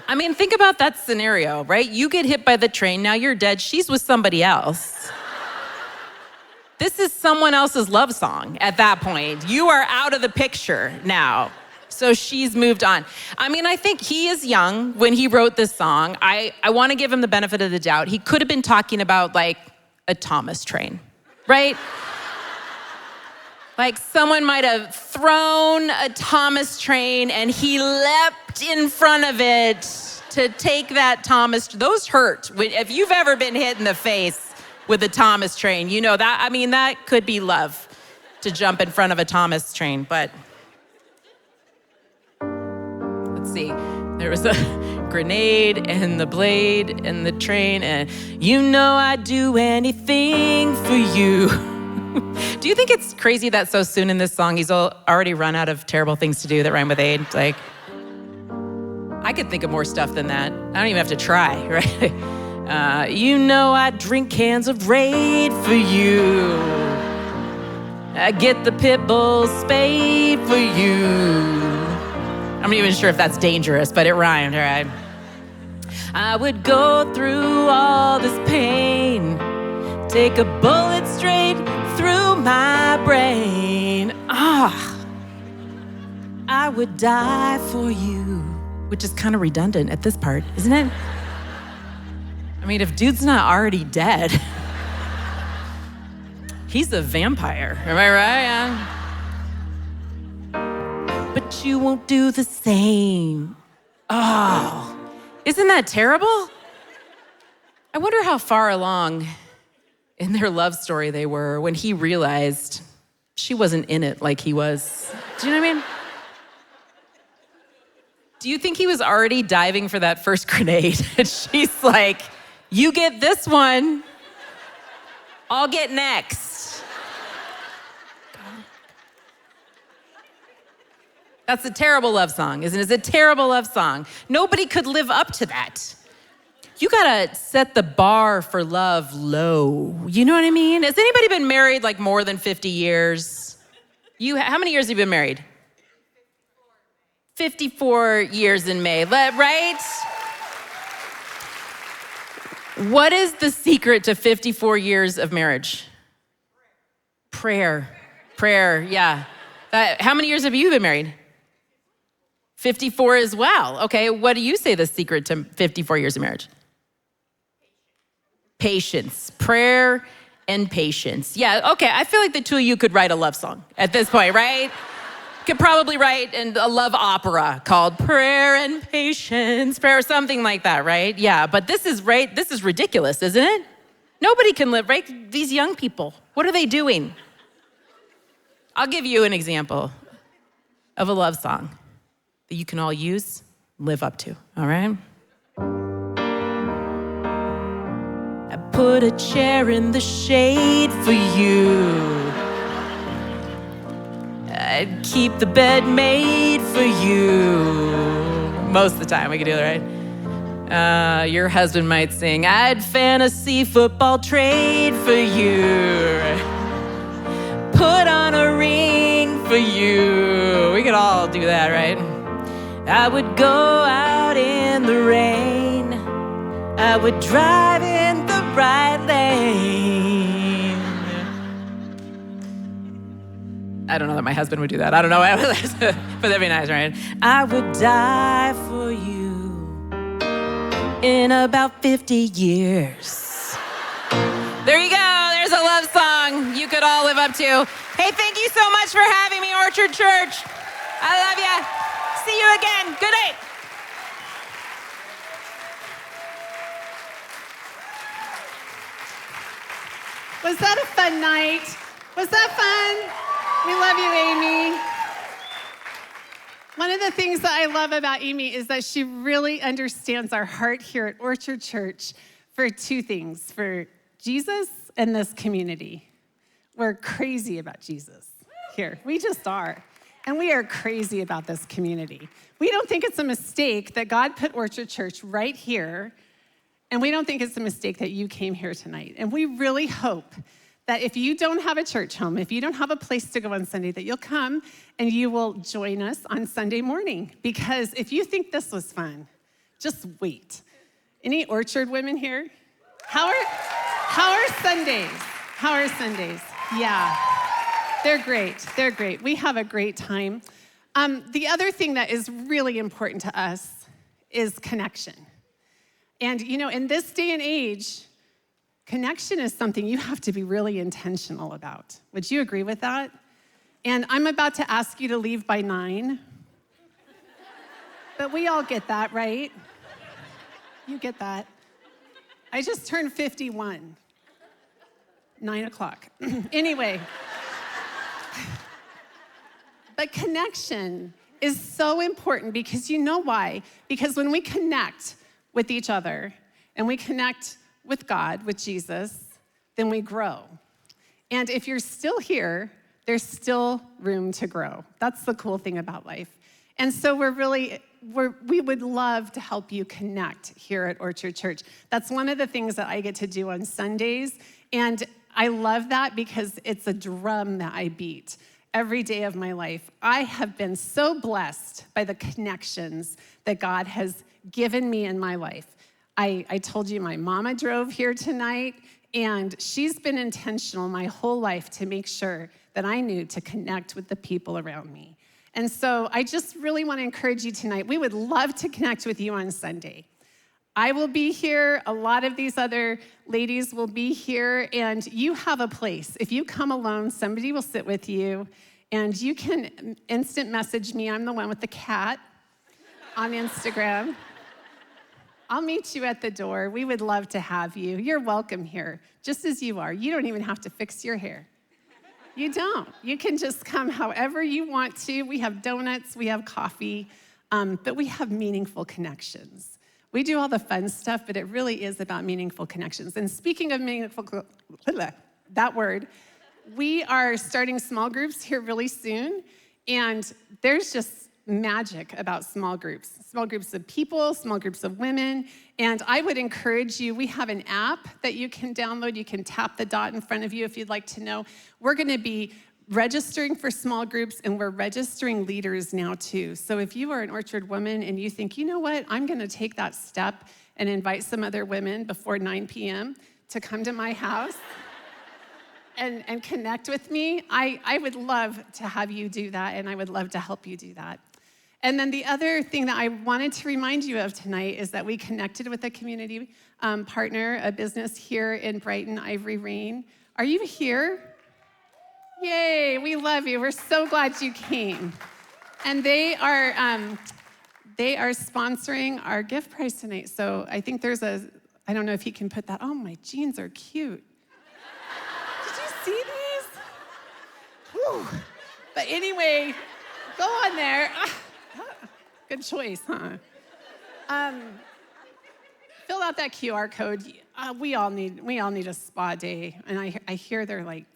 I mean, think about that scenario, right? You get hit by the train, now you're dead, she's with somebody else. This is someone else's love song at that point. You are out of the picture now. So she's moved on. I mean, I think he is young when he wrote this song. I want to give him the benefit of the doubt. He could have been talking about like a Thomas train, right? Like someone might have thrown a Thomas train and he leapt in front of it to take that Thomas. Those hurt. If you've ever been hit in the face with a Thomas train, you know that, I mean, that could be love to jump in front of a Thomas train, but let's see, there was a grenade and the blade and the train and you know I'd do anything for you. Do you think it's crazy that so soon in this song he's already run out of terrible things to do that rhyme with aid? Like, I could think of more stuff than that. I don't even have to try, right? You know I'd drink cans of Raid for you. I'd get the pit bull spade for you. I'm not even sure if that's dangerous, but it rhymed, all right? I would go through all this pain, take a bullet straight through my brain. I would die for you, which is kind of redundant at this part, isn't it? I mean, if dude's not already dead, he's a vampire, am I right? Yeah. But you won't do the same. Oh, isn't that terrible? I wonder how far along in their love story they were when he realized she wasn't in it like he was. Do you know what I mean? Do you think he was already diving for that first grenade? And she's like, you get this one, I'll get next. That's a terrible love song, isn't it? It's a terrible love song. Nobody could live up to that. You gotta set the bar for love low. You know what I mean? Has anybody been married like more than 50 years? How many years have you been married? 54 years in May, right? What is the secret to 54 years of marriage? Prayer, yeah. How many years have you been married? 54 as well. Okay, what do you say the secret to 54 years of marriage? patience. Prayer and patience. Yeah, okay, I feel like the two of you could write a love song at this point, right? Could probably write a love opera called Prayer and Patience, prayer, or something like that, right? Yeah, but this is ridiculous, isn't it? Nobody can live, right? These young people, what are they doing? I'll give you an example of a love song that you can all use, live up to, all right? I put a chair in the shade for you. I'd keep the bed made for you. Most of the time, we can do that, right? Your husband might sing, I'd fantasy football trade for you. Put on a ring for you. We could all do that, right? I would go out in the rain. I would drive in the right lane. I don't know that my husband would do that. I don't know, but that'd be nice, right? I would die for you in about 50 years. There you go. There's a love song you could all live up to. Hey, thank you so much for having me, Orchard Church. I love ya. See you again. Good night. Was that a fun night? Was that fun? We love you, Amy. One of the things that I love about Amy is that she really understands our heart here at Orchard Church for two things, for Jesus and this community. We're crazy about Jesus here. We just are. And we are crazy about this community. We don't think it's a mistake that God put Orchard Church right here, and we don't think it's a mistake that you came here tonight. And we really hope that if you don't have a church home, if you don't have a place to go on Sunday, that you'll come and you will join us on Sunday morning. Because if you think this was fun, just wait. Any Orchard women here? How are Sundays? How are Sundays? Yeah, they're great. They're great. We have a great time. The other thing that is really important to us is connection. And you know, in this day and age, connection is something you have to be really intentional about. Would you agree with that? And I'm about to ask you to leave by 9. But we all get that, right? You get that. I just turned 51. 9 o'clock. Anyway. But connection is so important because you know why? Because when we connect with each other and we connect with God, with Jesus, then we grow. And if you're still here, there's still room to grow. That's the cool thing about life. And so we would love to help you connect here at Orchard Church. That's one of the things that I get to do on Sundays. And I love that because it's a drum that I beat every day of my life. I have been so blessed by the connections that God has given me in my life. I told you my mama drove here tonight, and she's been intentional my whole life to make sure that I knew to connect with the people around me. And so I just really want to encourage you tonight. We would love to connect with you on Sunday. I will be here. A lot of these other ladies will be here, and you have a place. If you come alone, somebody will sit with you, and you can instant message me. I'm the one with the cat on Instagram. I'll meet you at the door. We would love to have you. You're welcome here, just as you are. You don't even have to fix your hair. You don't. You can just come however you want to. We have donuts, we have coffee, but we have meaningful connections. We do all the fun stuff, but it really is about meaningful connections. And speaking of meaningful, that word, we are starting small groups here really soon, and there's just magic about small groups of people, small groups of women. And I would encourage you, we have an app that you can download. You can tap the dot in front of you if you'd like to know. We're going to be registering for small groups, and we're registering leaders now too. So if you are an Orchard woman and you think, you know what, I'm going to take that step and invite some other women before 9 p.m. to come to my house and connect with me, I would love to have you do that, and I would love to help you do that. And then the other thing that I wanted to remind you of tonight is that we connected with a community partner, a business here in Brighton, Ivory Rain. Are you here? Yay, we love you. We're so glad you came. And they are sponsoring our gift prize tonight. So I think I don't know if he can put that. Oh, my jeans are cute. Did you see these? Whew. But anyway, go on there. Good choice, huh? Fill out that QR code. We all need a spa day, and I hear they're like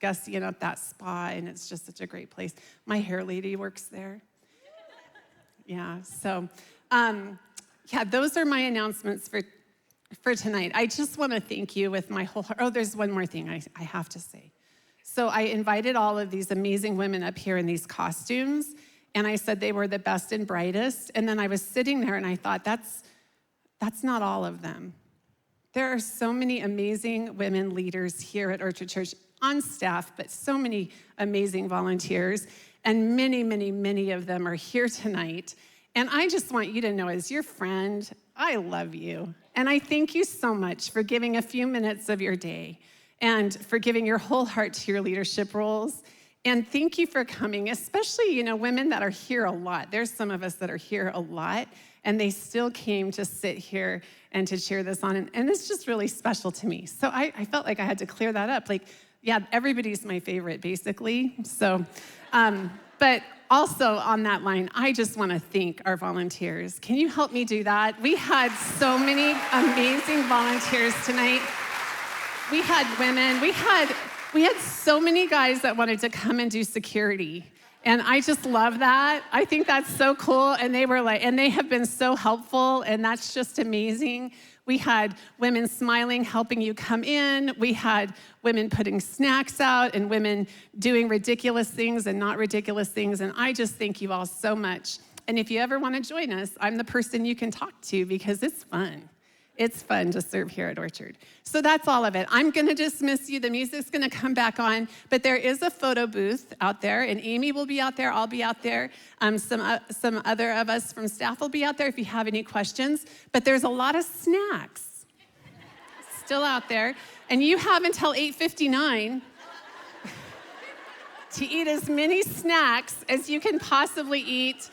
gussying up that spa, and it's just such a great place. My hair lady works there. Yeah. So, those are my announcements for tonight. I just want to thank you with my whole heart. Oh, there's one more thing I have to say. So I invited all of these amazing women up here in these costumes, and I said they were the best and brightest. And then I was sitting there, and I thought, that's not all of them. There are so many amazing women leaders here at Orchard Church on staff, but so many amazing volunteers, and many, many, many of them are here tonight. And I just want you to know, as your friend, I love you. And I thank you so much for giving a few minutes of your day and for giving your whole heart to your leadership roles. And thank you for coming, especially, women that are here a lot. There's some of us that are here a lot, and they still came to sit here and to cheer this on. And it's just really special to me. So I felt like I had to clear that up. Everybody's my favorite, basically. So, but also on that line, I just want to thank our volunteers. Can you help me do that? We had so many amazing volunteers tonight. We had women. We had so many guys that wanted to come and do security. And I just love that. I think that's so cool. And they have been so helpful, and that's just amazing. We had women smiling, helping you come in. We had women putting snacks out and women doing ridiculous things and not ridiculous things. And I just thank you all so much. And if you ever want to join us, I'm the person you can talk to because it's fun. It's fun to serve here at Orchard. So that's all of it. I'm going to dismiss you. The music's going to come back on, but there is a photo booth out there, and Amy will be out there. I'll be out there. Some other of us from staff will be out there if you have any questions. But there's a lot of snacks still out there, and you have until 8:59 to eat as many snacks as you can possibly eat.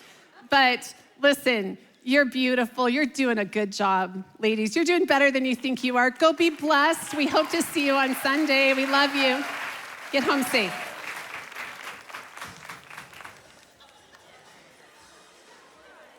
But listen, you're beautiful. You're doing a good job, ladies. You're doing better than you think you are. Go be blessed. We hope to see you on Sunday. We love you. Get home safe.